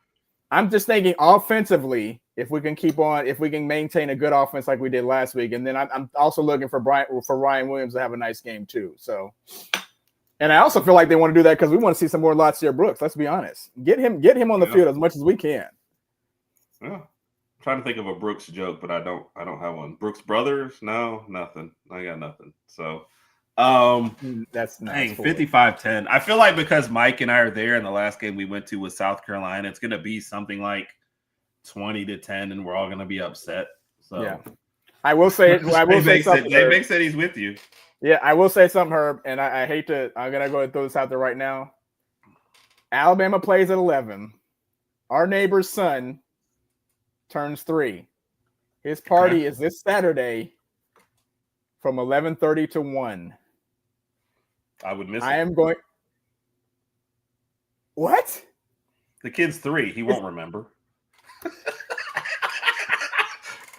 C: I'm just thinking offensively, if we can maintain a good offense like we did last week, and then I'm also looking for Ryan Williams to have a nice game too. So. And I also feel like they want to do that because we want to see some more Latsier Brooks. Let's be honest. Get him on the field as much as we can.
B: Yeah. I'm trying to think of a Brooks joke, but I don't have one. Brooks Brothers? No, nothing. I got nothing. So
C: that's nice.
B: 55-10. I feel like because Mike and I are there in the last game we went to with South Carolina, it's gonna be something like 20-10, and we're all gonna be upset. So
C: yeah. I will say something.
B: Jay said he's with you.
C: Yeah, I will say something, Herb, and I hate to. I'm gonna go and throw this out there right now. Alabama plays at 11. Our neighbor's son turns 3. His party is this Saturday from 11:30 to 1.
B: I would miss.
C: I am going. What?
B: The kid's 3. He won't remember.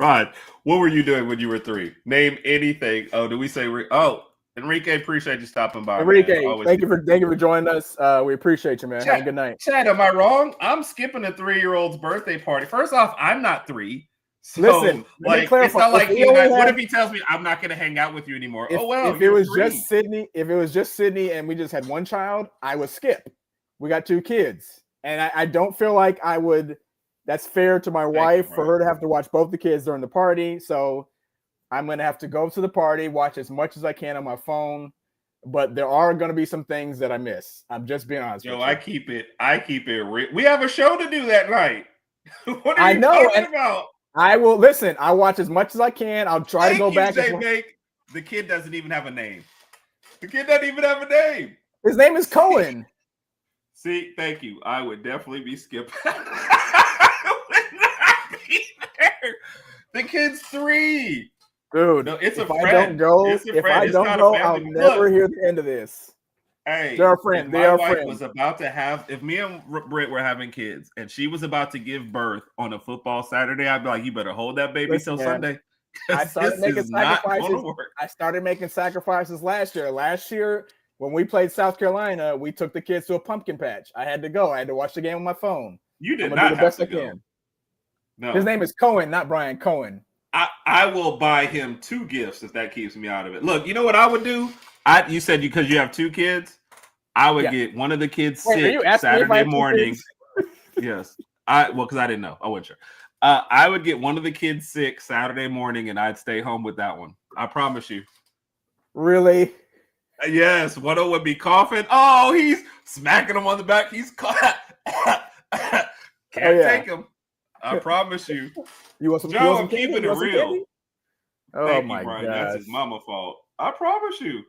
B: Right. What were you doing when you were 3? Name anything. Oh, do we say? Enrique, appreciate you stopping by.
C: Enrique, thank you for joining us. We appreciate you, man. Have a good night.
B: Chad, am I wrong? I'm skipping a 3-year-old's birthday party. First off, I'm not 3. So,
C: listen,
B: it's not like what if he tells me I'm not going to hang out with you anymore?
C: If it was just Sydney, and we just had one child, I would skip. We got 2 kids, and I don't feel like I would. That's fair to my wife for her to have to watch both the kids during the party. So I'm going to have to go to the party, watch as much as I can on my phone. But there are going to be some things that I miss. I'm just being honest with you.
B: I keep it real. We have a show to do that night. What are you talking about?
C: I will listen. I'll watch as much as I can. I'll try to go back.
B: The kid doesn't even have a name. His
C: name is Cohen.
B: See, thank you. I would definitely be skipping. The kid's 3.
C: Dude,
B: no, it's
C: if
B: a
C: I
B: friend.
C: If I don't go, I'll never hear the end of this.
B: Hey,
C: they're a friend.
B: My wife was about to have, if me and Britt were having kids and she was about to give birth on a football Saturday, I'd be like, you better hold that baby till Sunday.
C: I started making sacrifices. I started making sacrifices last year. Last year, when we played South Carolina, we took the kids to a pumpkin patch. I had to go. I had to watch the game on my phone.
B: You did not have to go.
C: No. His name is Cohen, not Brian Cohen.
B: I will buy him 2 gifts if that keeps me out of it. Look, you know what I would do? You said because you have 2 kids, I would get one of the kids sick Saturday morning. Yes. Because I didn't know. I wasn't sure. I would get one of the kids sick Saturday morning and I'd stay home with that one. I promise you.
C: Really?
B: Yes. One of them would be coughing. Oh, he's smacking him on the back. He's can't take him. I promise you.
C: You want some?
B: Joe, I'm keeping it real.
C: Oh my god,
B: that's his mama's fault. I promise you.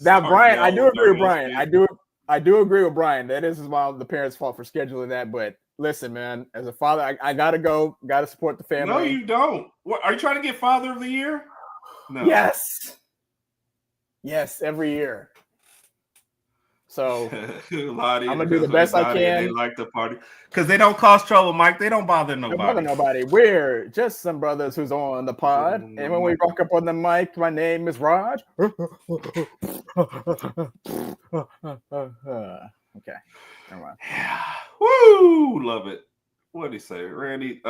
C: Now, Brian, I do agree with Brian. I do agree with Brian. That is the parents' fault for scheduling that. But listen, man, as a father, I gotta go. Gotta support the family.
B: No, you don't. What are you trying to get Father of the Year? No.
C: Yes, every year. So
B: I'm gonna
C: do the best I can.
B: They like to party because they don't cause trouble, Mike. They don't bother nobody.
C: We're just some brothers who's on the pod, and when we rock up on the mic, my name is Raj. Okay, never mind.
B: Woo, love it. What did he say, Randy?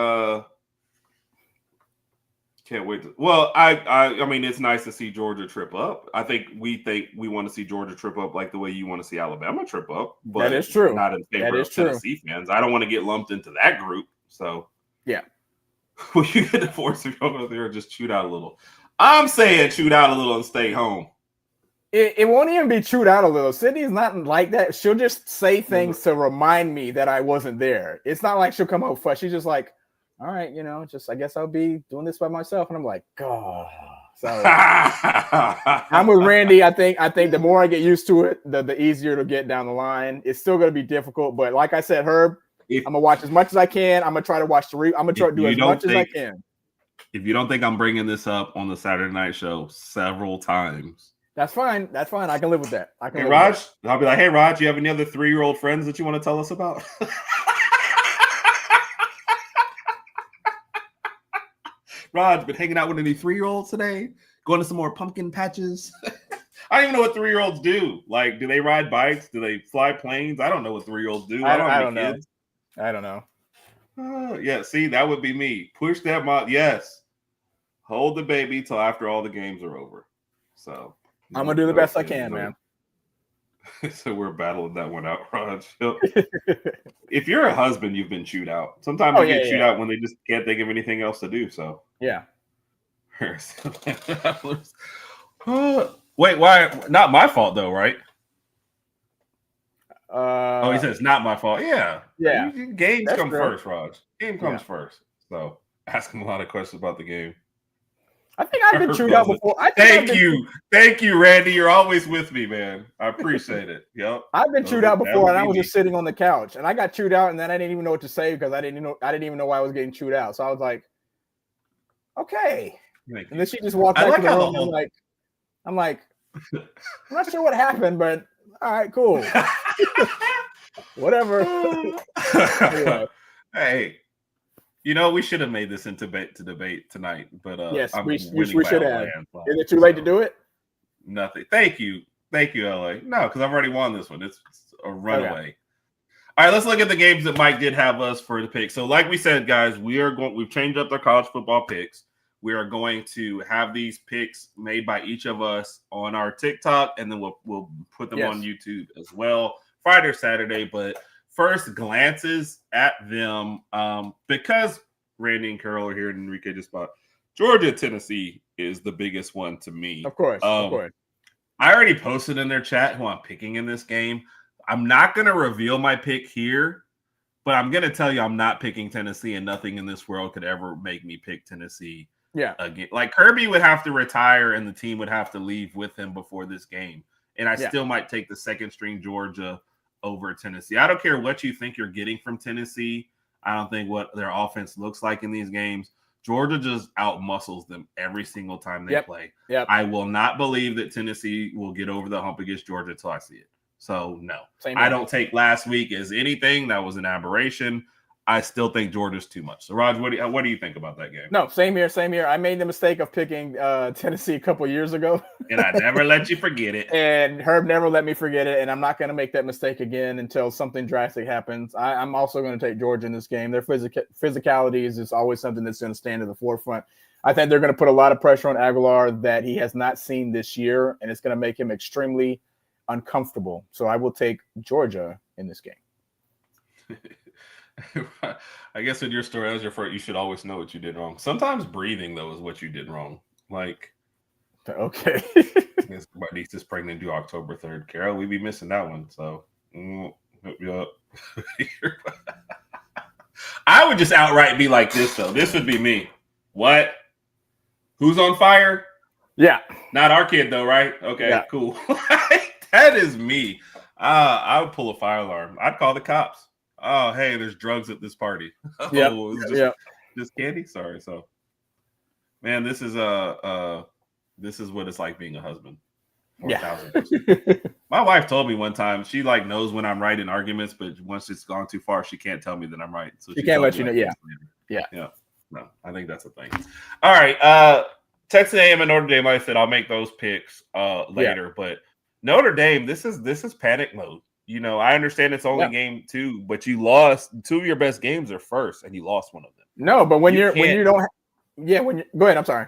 B: Can't wait to. Well, I mean, it's nice to see Georgia trip up. I think we want to see Georgia trip up like the way you want to see Alabama trip up. But
C: that is true.
B: Not in favor of Tennessee fans. I don't want to get lumped into that group. So
C: yeah,
B: will you get the force to go there and just shoot out a little? I'm saying shoot out a little and stay home.
C: It won't even be chewed out a little. Sydney's not like that. She'll just say things to remind me that I wasn't there. It's not like she'll come out fuss. She's just like, all right, just I guess I'll be doing this by myself. And I'm like, God. So I'm with Randy. I think the more I get used to it, the easier it'll get down the line. It's still going to be difficult, but like I said, Herb, I'm gonna watch as much as I can. I'm gonna try to watch I'm gonna try to do as much as I can.
B: If you don't think I'm bringing this up on the Saturday night show several times,
C: that's fine. That's fine. I can live with that.
B: Hey, Raj, I'll be like, hey, Raj, you have any other 3-year-old friends that you want to tell us about? Raj, been hanging out with any 3-year-olds today? Going to some more pumpkin patches? I don't even know what 3-year-olds do. Like, do they ride bikes? Do they fly planes? I don't know what 3-year-olds do. I don't know. Kids.
C: I don't know.
B: Yeah, see, that would be me. Push that mom. Yes. Hold the baby till after all the games are over. So
C: I'm going to do the best I can, man.
B: So we're battling that one out, Raj. If you're a husband, you've been chewed out. Sometimes you get chewed out when they just can't think of anything else to do. So
C: yeah.
B: Wait, why? Not my fault though, right? He says not my fault. Yeah. Games come first, Raj. Game comes first. So ask him a lot of questions about the game.
C: I think I've been chewed out before.
B: Thank you, Randy. You're always with me, man. I appreciate it. Yep.
C: I've been chewed out before, and I was just sitting on the couch, and I got chewed out, and then I didn't even know what to say because I didn't even know why I was getting chewed out. So I was like, okay. And then she just walked back to the room. I'm like, I'm not sure what happened, but all right, cool. Whatever. Anyway.
B: Hey. We should have made this into debate tonight, but
C: yes, we should have. Is it too late to do it?
B: Nothing. Thank you, LA. No, because I've already won this one. It's a runaway. Okay. All right, let's look at the games that Mike did have us for the pick. So, like we said, guys, we've changed up our college football picks. We are going to have these picks made by each of us on our TikTok, and then we'll put them on YouTube as well, Friday or Saturday. But first glances at them, because Randy and Carol are here and Enrique just bought Georgia, Tennessee is the biggest one to me.
C: Of course.
B: I already posted in their chat who I'm picking in this game. I'm not going to reveal my pick here, but I'm going to tell you I'm not picking Tennessee, and nothing in this world could ever make me pick Tennessee.
C: Yeah.
B: Again, like Kirby would have to retire and the team would have to leave with him before this game. And I still might take the second string Georgia over Tennessee. I don't care what you think you're getting from Tennessee. I don't think what their offense looks like in these games. Georgia just outmuscles them every single time they play.
C: Yep.
B: I will not believe that Tennessee will get over the hump against Georgia until I see it. So, no. I don't take last week as anything. That was an aberration. I still think Georgia's too much. So, Raj, what do you think about that game?
C: No, same here. I made the mistake of picking Tennessee a couple years ago.
B: And I never let you forget it.
C: And Herb never let me forget it. And I'm not going to make that mistake again until something drastic happens. I'm also going to take Georgia in this game. Their physicality is always something that's going to stand at the forefront. I think they're going to put a lot of pressure on Aguilar that he has not seen this year, and it's going to make him extremely uncomfortable. So I will take Georgia in this game.
B: I guess in your story as your first, you should always know what you did wrong. Sometimes breathing, though, is what you did wrong. Like,
C: okay.
B: My niece is pregnant due October 3rd. Carol, we'd be missing that one. So, hook you up. I would just outright be like this, though. This would be me. What? Who's on fire?
C: Yeah.
B: Not our kid, though, right? Okay, cool. That is me. I would pull a fire alarm. I'd call the cops. Oh, hey, there's drugs at this party.
C: Just
B: candy. Sorry. So, man, this is This is what it's like being a husband.
C: Yeah.
B: My wife told me one time she like knows when I'm right in arguments, but once it's gone too far, she can't tell me that I'm right. So
C: she can't let you know. Yeah.
B: No, I think that's a thing. All right. Texas A&M and Notre Dame, like I said, I'll make those picks later. But Notre Dame, this is panic mode. You know, I understand it's only game 2, but you lost 2 of your best games are first, and you lost one of them.
C: No, but when you go ahead. I'm sorry.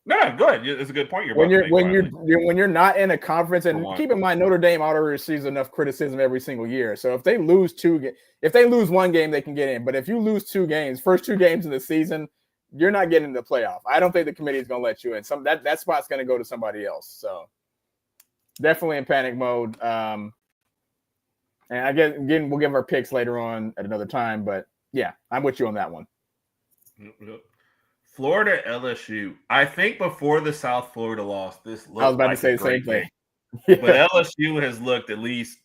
B: No, go ahead. It's a good point.
C: When you're not in a conference, and keep in mind Notre Dame already receives enough criticism every single year. So if they lose one game, they can get in. But if you lose 2 games, first 2 games in the season, you're not getting in the playoff. I don't think the committee is going to let you in. That spot's going to go to somebody else. So definitely in panic mode. And again, we'll give our picks later on at another time. But yeah, I'm with you on that one.
B: Florida LSU. I think before the South Florida loss, this looked
C: I was about
B: like
C: to say the same thing.
B: But LSU has looked at least,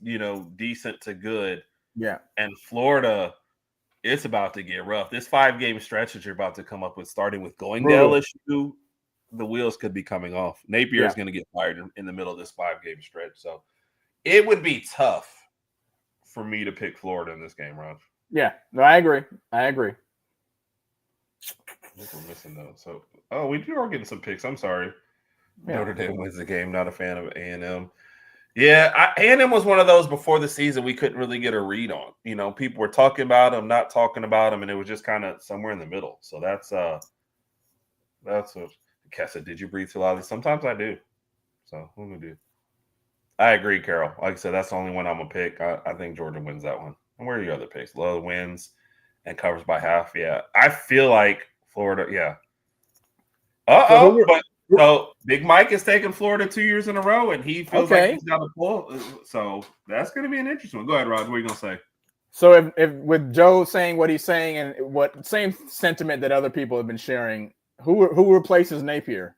B: decent to good.
C: Yeah.
B: And Florida, it's about to get rough. This 5-game stretch that you're about to come up with, starting with going to LSU, the wheels could be coming off. Napier is going to get fired in the middle of this 5-game stretch. So it would be tough for me to pick Florida in this game, Raj.
C: Yeah. No, I agree.
B: I think we're missing those. So, we are getting some picks. I'm sorry. Yeah. Notre Dame wins the game. Not a fan of A&M. Yeah, A&M was one of those before the season we couldn't really get a read on. People were talking about them, not talking about them, and it was just kind of somewhere in the middle. So that's what Kat said. Did you breathe too loudly? Sometimes I do. So what do we do? I agree, Carol. Like I said, that's the only one I'm gonna pick. I think Georgia wins that one. And where are your other picks? Low wins and covers by half. Yeah, I feel like Florida. Yeah. So Big Mike is taking Florida 2 years in a row, and he feels like he's got a pull. So that's going to be an interesting one. Go ahead, Rod. What are you going to say?
C: So if with Joe saying what he's saying and what same sentiment that other people have been sharing, who replaces Napier?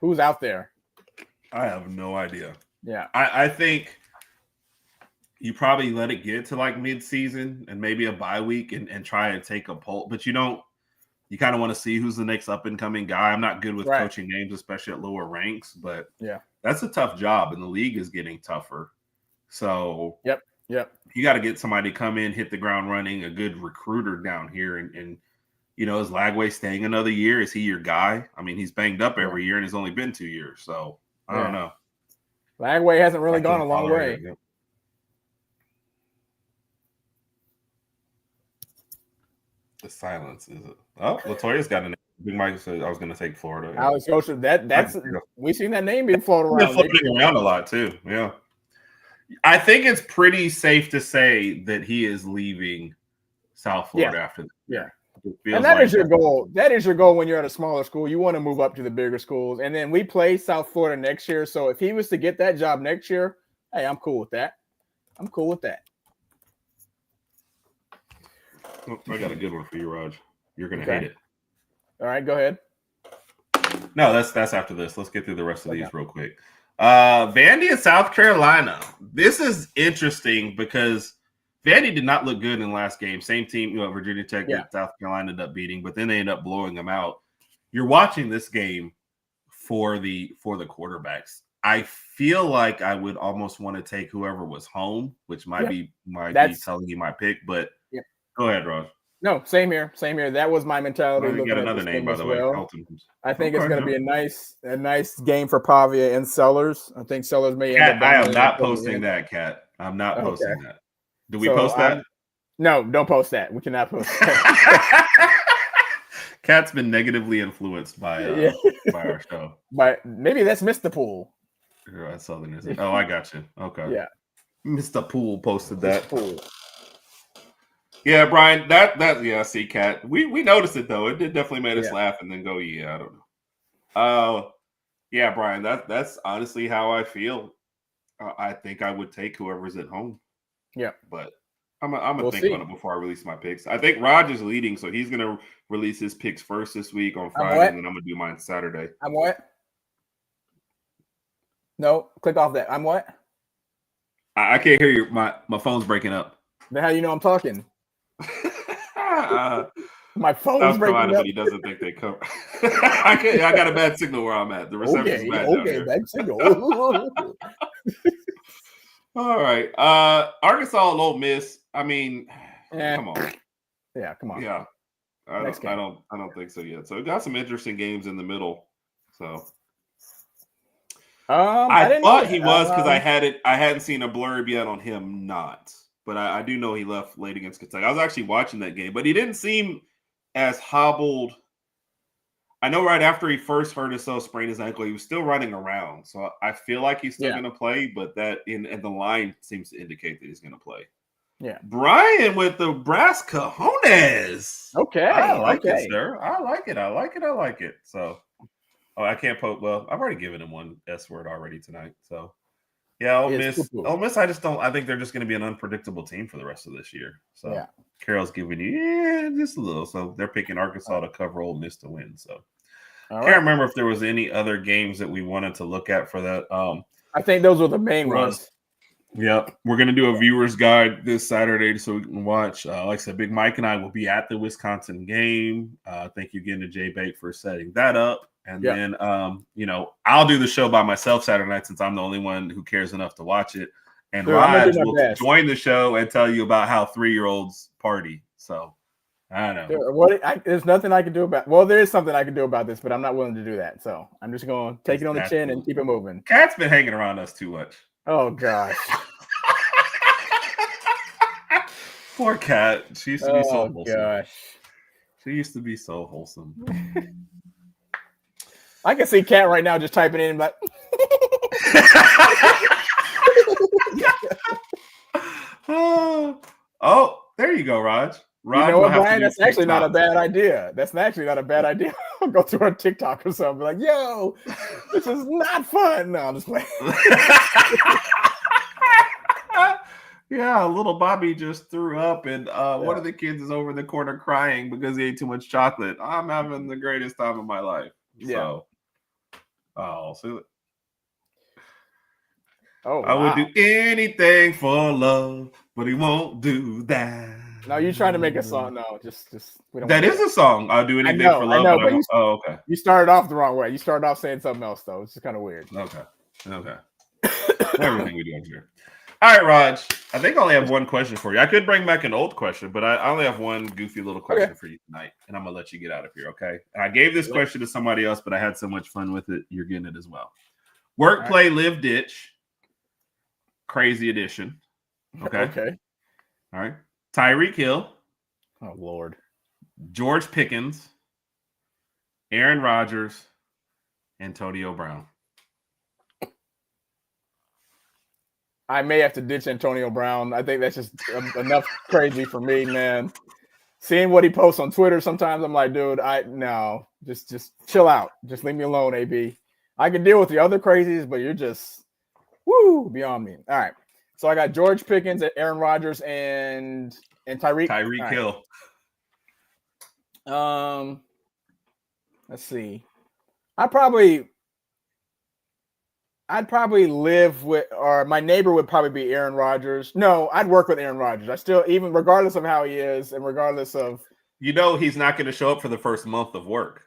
C: Who's out there?
B: I have no idea.
C: Yeah,
B: I think you probably let it get to like mid-season and maybe a bye week and try to take a poll, but you don't. You kind of want to see who's the next up-and-coming guy. I'm not good with coaching names, especially at lower ranks, but that's a tough job, and the league is getting tougher. So
C: yep.
B: You got to get somebody to come in, hit the ground running, a good recruiter down here. And is Lagway staying another year? Is he your guy? I mean, he's banged up every year, and it's only been 2 years. So I don't know.
C: Lagway hasn't really gone a long way.
B: The silence is it? Oh, Latoya's got a name. Big Mike said I was going to take Florida.
C: Alex Gosher, that's we've seen that name being floated around.
B: Floating around a lot too. Yeah, I think it's pretty safe to say that he is leaving South Florida after this.
C: Yeah, and that is your goal. That is your goal when you're at a smaller school. You want to move up to the bigger schools, and then we play South Florida next year. So if he was to get that job next year, hey, I'm cool with that.
B: I got a good one for you, Raj. You're going to hate it.
C: All right, go ahead.
B: No, that's after this. Let's get through the rest of these real quick. Vandy and South Carolina. This is interesting because Vandy did not look good in the last game. Same team, Virginia Tech that South Carolina ended up beating, but then they ended up blowing them out. You're watching this game for the quarterbacks. I feel like I would almost want to take whoever was home, which might be telling you my pick, but go ahead, Raj.
C: No, same here. That was my mentality.
B: We got another name, by the way.
C: I think it's going to be a nice game for Pavia and Sellers. I think Sellers may end up.
B: I am not posting that, Kat. I'm not posting that. Do we post that?
C: No, don't post that. We cannot post that.
B: Kat's been negatively influenced by our show.
C: But maybe that's Mr. Pool.
B: Southern. Oh, I got you. Okay.
C: Yeah.
B: Mr. Pool posted that.
C: Pool.
B: Yeah, Brian, that see, Kat. We noticed it though. It did definitely made us laugh and then go, I don't know. Yeah, Brian, that's honestly how I feel. I think I would take whoever's at home.
C: Yeah.
B: But I'm gonna think about it before I release my picks. I think Rod is leading, so he's gonna release his picks first this week on Friday, and then I'm gonna do mine Saturday.
C: I'm what? No, click off that. I'm what?
B: I can't hear you. My phone's breaking up.
C: Then how do you know I'm talking? My phone's breaking up.
B: But he doesn't think they cover. I got a bad signal where I'm at. The reception's bad down here.
C: Bad signal.
B: All right. Arkansas, Ole Miss. I mean, come on.
C: Yeah, come on.
B: Yeah. I don't think so yet. So we got some interesting games in the middle. So I thought he was because I hadn't seen a blurb yet on him not. But I do know he left late against Kentucky. I was actually watching that game, but he didn't seem as hobbled. I know right after he first hurt himself, sprained his ankle, he was still running around. So I feel like he's still going to play, but that in the line seems to indicate that he's going to play. Yeah. Brian with the brass cojones.
C: Okay.
B: I like it, sir. I like it. So, I can't poke. Well, I've already given him one S word already tonight. So, yeah, Ole Miss. I think they're just going to be an unpredictable team for the rest of this year. So, Carol's giving you just a little. So, they're picking Arkansas to cover Ole Miss to win. So, I can't remember if there was any other games that we wanted to look at for that.
C: I think those were the main ones.
B: Yep. We're going to do a viewer's guide this Saturday so we can watch. Like I said, Big Mike and I will be at the Wisconsin game. Thank you again to Jay Bake for setting that up. And then, I'll do the show by myself Saturday night since I'm the only one who cares enough to watch it. And Raj will join the show and tell you about how 3-year-olds party. So, I don't know.
C: There's nothing I can do about. Well, there is something I can do about this, but I'm not willing to do that. So I'm just going to take it on the chin and keep it moving.
B: Cat's been hanging around us too much.
C: Oh gosh.
B: Poor Cat. She used to be so wholesome.
C: Gosh.
B: She used to be so wholesome.
C: I can see Cat right now just typing in like.
B: Oh, there you go, Raj.
C: You know what, Brian? That's actually not a bad idea. I'll go through a TikTok or something. Like, yo, this is not fun. No, I'm just playing.
B: Yeah, little Bobby just threw up, and one of the kids is over in the corner crying because he ate too much chocolate. I'm having the greatest time of my life. So, I would do anything for love, but he won't do that.
C: No, you're trying to make a song. No, just we don't.
B: That is a song. I'll do anything for love.
C: I know, but okay. You started off the wrong way. You started off saying something else, though. It's just kind of weird.
B: Okay. Everything we do here. All right, Raj. I think I only have one question for you. I could bring back an old question, but I only have one goofy little question for you tonight, and I'm gonna let you get out of here. Okay. And I gave this question to somebody else, but I had so much fun with it. You're getting it as well. Work, play, live, ditch. Crazy edition. Okay. All right. Tyreek Hill.
C: Oh, Lord.
B: George Pickens. Aaron Rodgers. Antonio Brown.
C: I may have to ditch Antonio Brown. I think that's just enough crazy for me, man. Seeing what he posts on Twitter sometimes, I'm like, dude, just chill out. Just leave me alone, AB. I can deal with the other crazies, but you're just, beyond me. All right. So I got George Pickens, Aaron Rodgers, and Tyreek.
B: Tyreek Hill.
C: Let's see. I'd probably live with, or my neighbor would probably be Aaron Rodgers. No, I'd work with Aaron Rodgers. I still, even regardless of how he is, and regardless of,
B: he's not going to show up for the first month of work.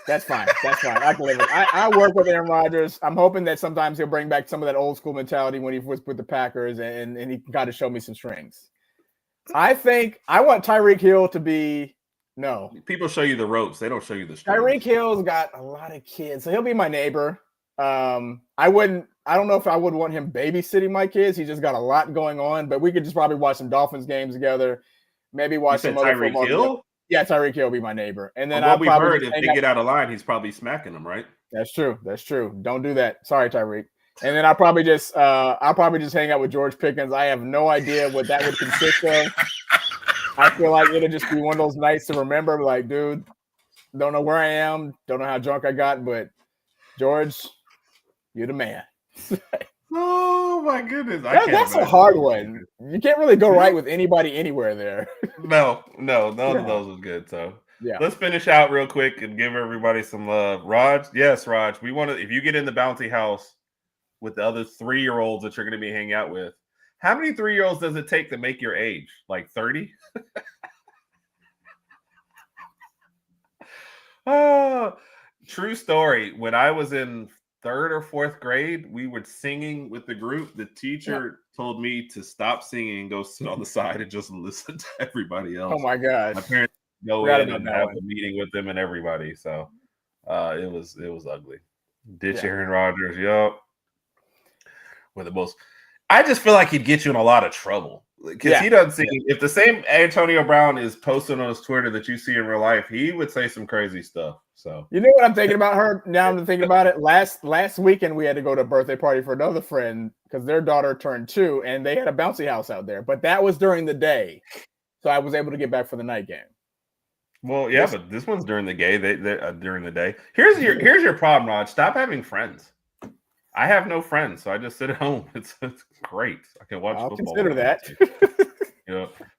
C: That's fine. I can live with it. I work with Aaron Rodgers. I'm hoping that sometimes he'll bring back some of that old school mentality when he was with the Packers, and he got to show me some strings. I think I want Tyreek Hill to be no.
B: People show you the ropes; they don't show you the strings.
C: Tyreek Hill's got a lot of kids, so he'll be my neighbor. I don't know if I would want him babysitting my kids. He just got a lot going on, but we could just probably watch some Dolphins games together. Maybe watch some other football.
B: Hill?
C: Yeah, Tyreek Hill will be my neighbor. And then
B: what we've heard, if they get out of line, he's probably smacking them, right?
C: That's true. Don't do that. Sorry, Tyreek. And then I'll probably just hang out with George Pickens. I have no idea what that would consist of. I feel like it'll just be one of those nights to remember. Like, dude, don't know where I am, don't know how drunk I got, but George, you're the man.
B: Oh my goodness.
C: That's a hard one. You can't really go right with anybody anywhere there.
B: No, none of those was good. So let's finish out real quick and give everybody some love. Raj, we want to, if you get in the bounty house with the other 3-year-olds that you're going to be hanging out with, how many 3-year-olds does it take to make your age? Like 30? True story. When I was in 3rd or 4th grade, we were singing with the group. The teacher told me to stop singing and go sit on the side and just listen to everybody else.
C: Oh my gosh.
B: My parents go in and have a meeting with them and everybody. So it was ugly. Ditch Aaron Rodgers, yup. With the most, I just feel like he'd get you in a lot of trouble because he doesn't see. If the same Antonio Brown is posting on his Twitter that you see in real life, he would say some crazy stuff. So
C: you know what I'm thinking about, Herb? Now I'm thinking about it. Last weekend we had to go to a birthday party for another friend because their daughter turned 2, and they had a bouncy house out there. But that was during the day, so I was able to get back for the night game.
B: Well, yeah, but this one's during the day. They during the day. Here's your problem, Rod. Stop having friends. I have no friends, so I just sit at home. It's great. I can watch football.
C: Consider that.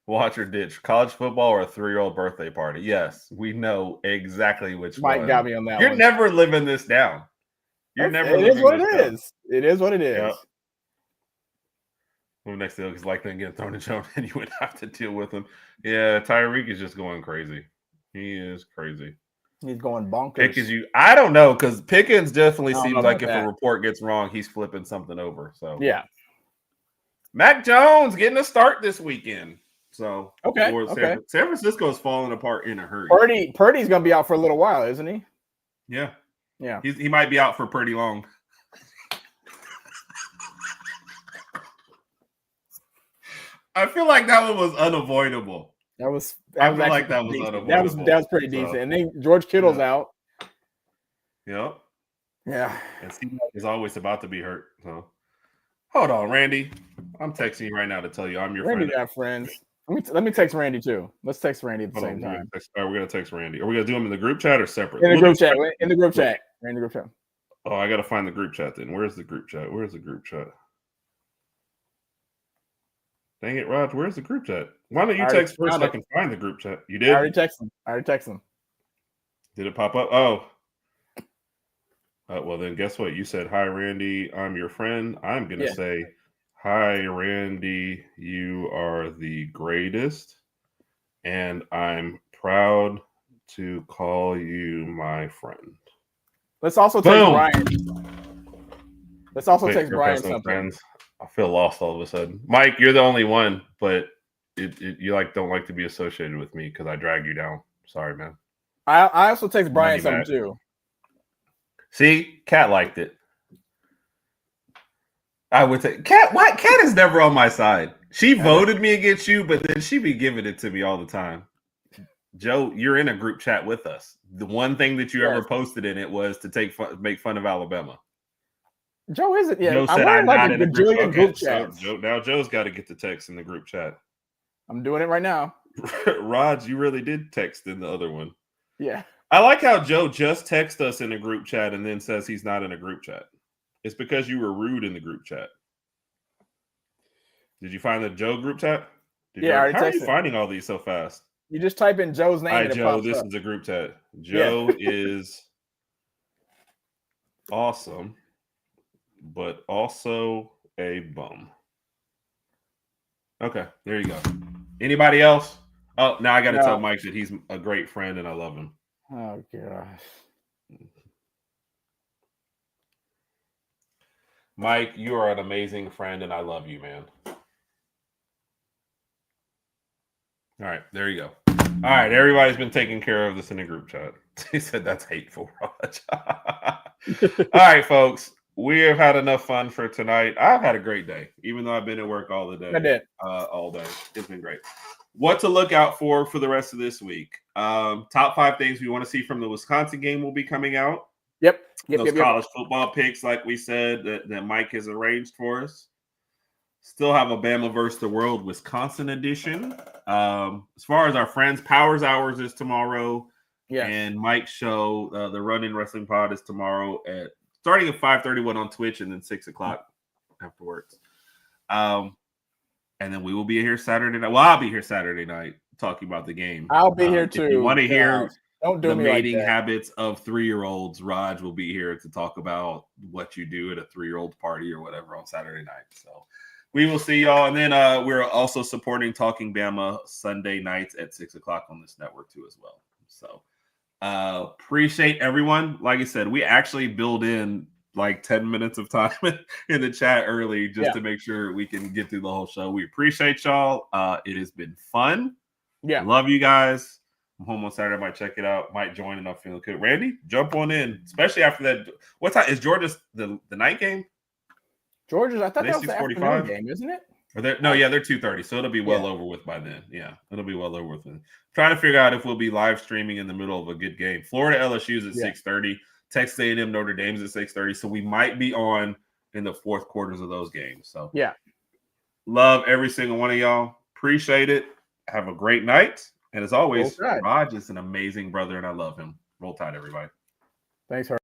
B: Watch or ditch college football or a 3-year-old birthday party. Yes, we know exactly which
C: Mike
B: one.
C: got me on that.
B: You're never living this down. You're never.
C: It is what it is. It is what it is.
B: Yep. Well, next deal is likely to get thrown in jail, and you would have to deal with him. Yeah, Tyreek is just going crazy. He is crazy.
C: He's going bonkers.
B: Pickens, I don't know, because Pickens definitely seems like if a report gets wrong, he's flipping something over. So
C: yeah.
B: Mac Jones getting a start this weekend. So
C: okay.
B: San Francisco is falling apart in a hurry.
C: Purdy's gonna be out for a little while, isn't he?
B: Yeah.
C: Yeah.
B: He might be out for pretty long. I feel like that one was unavoidable.
C: That was
B: unavoidable.
C: That was pretty decent. And then George Kittle's out.
B: Yep.
C: Yeah.
B: And C is always about to be hurt. So hold on, Randy. I'm texting you right now to tell you I'm your friend.
C: Randy got friends. Let me text Randy too. Let's text Randy at the same time.
B: We're gonna text Randy. Are we gonna do them in the group chat or separate?
C: In the group chat. In the group chat. In the group chat.
B: Oh, I gotta find the group chat then. Where's the group chat? Dang it, Rod. Where's the group chat? Why don't you text first so I can find the group chat? You did?
C: I already texted him.
B: Did it pop up? Oh. Well, then guess what? You said, hi, Randy. I'm your friend. I'm going to say, hi, Randy. You are the greatest. And I'm proud to call you my friend.
C: Let's also text Brian. Let's also text Brian something.
B: Friends. I feel lost all of a sudden. Mike, you're the only one, but you don't like to be associated with me because I drag you down. Sorry, man.
C: I also text Brian something too.
B: See, Kat liked it. I would say Kat is never on my side. She voted me against you, but then she be giving it to me all the time. Joe, you're in a group chat with us. The one thing that you ever posted in it was to make fun of Alabama.
C: Joe isn't yet.
B: Joe said I'm not in a group chat. So Joe's got to get the text in the group chat.
C: I'm doing it right now.
B: Rod, you really did text in the other one.
C: Yeah.
B: I like how Joe just texted us in a group chat and then says he's not in a group chat. It's because you were rude in the group chat. Did you find the Joe group chat? How are you finding all these so fast?
C: You just type in Joe's name.
B: Hi, Joe. This is a group chat. Joe is awesome, but also a bum. Okay, there you go. Anybody else? Oh, now I got to tell Mike that he's a great friend and I love him.
C: Oh, gosh.
B: Mike, you are an amazing friend and I love you, man. All right, there you go. All right, everybody's been taking care of this in the group chat. He said that's hateful, Raj. All right, folks. We have had enough fun for tonight. I've had a great day, even though I've been at work all the day.
C: I did.
B: All day. It's been great. What to look out for the rest of this week. Top 5 things we want to see from the Wisconsin game will be coming out.
C: Yep.
B: Those college football picks, like we said, that Mike has arranged for us. Still have a Bama versus the World Wisconsin edition. As far as our friends, Powers Hours is tomorrow.
C: Yeah.
B: And Mike's show, the Run-In Wrestling Pod, is tomorrow starting at 5:31 on Twitch and then 6 o'clock afterwards. And then we will be here Saturday night. Well, I'll be here Saturday night talking about the game.
C: I'll be here too.
B: If you want to hear
C: the
B: mating habits of 3-year-olds, Raj will be here to talk about what you do at a 3-year-old party or whatever on Saturday night. So we will see y'all. And then we're also supporting Talking Bama Sunday nights at 6 o'clock on this network too as well. So Appreciate everyone. Like I said, we actually build in like 10 minutes of time in the chat early just to make sure we can get through the whole show. We appreciate y'all. It has been fun.
C: Yeah.
B: Love you guys. I'm home on Saturday. I might check it out. Might join and I'm feeling good. Randy, jump on in, especially after that. What time is Georgia's the night game?
C: Georgia's, I thought that was the afternoon game, isn't it?
B: They're 2:30, so it'll be well over with by then. Yeah, it'll be well over with. Trying to figure out if we'll be live streaming in the middle of a good game. Florida LSU's at 6:30. Texas A&M Notre Dame's at 6:30. So we might be on in the fourth quarters of those games. So love every single one of y'all. Appreciate it. Have a great night. And as always, Rodg is an amazing brother, and I love him. Roll Tide, everybody.
C: Thanks, Herb.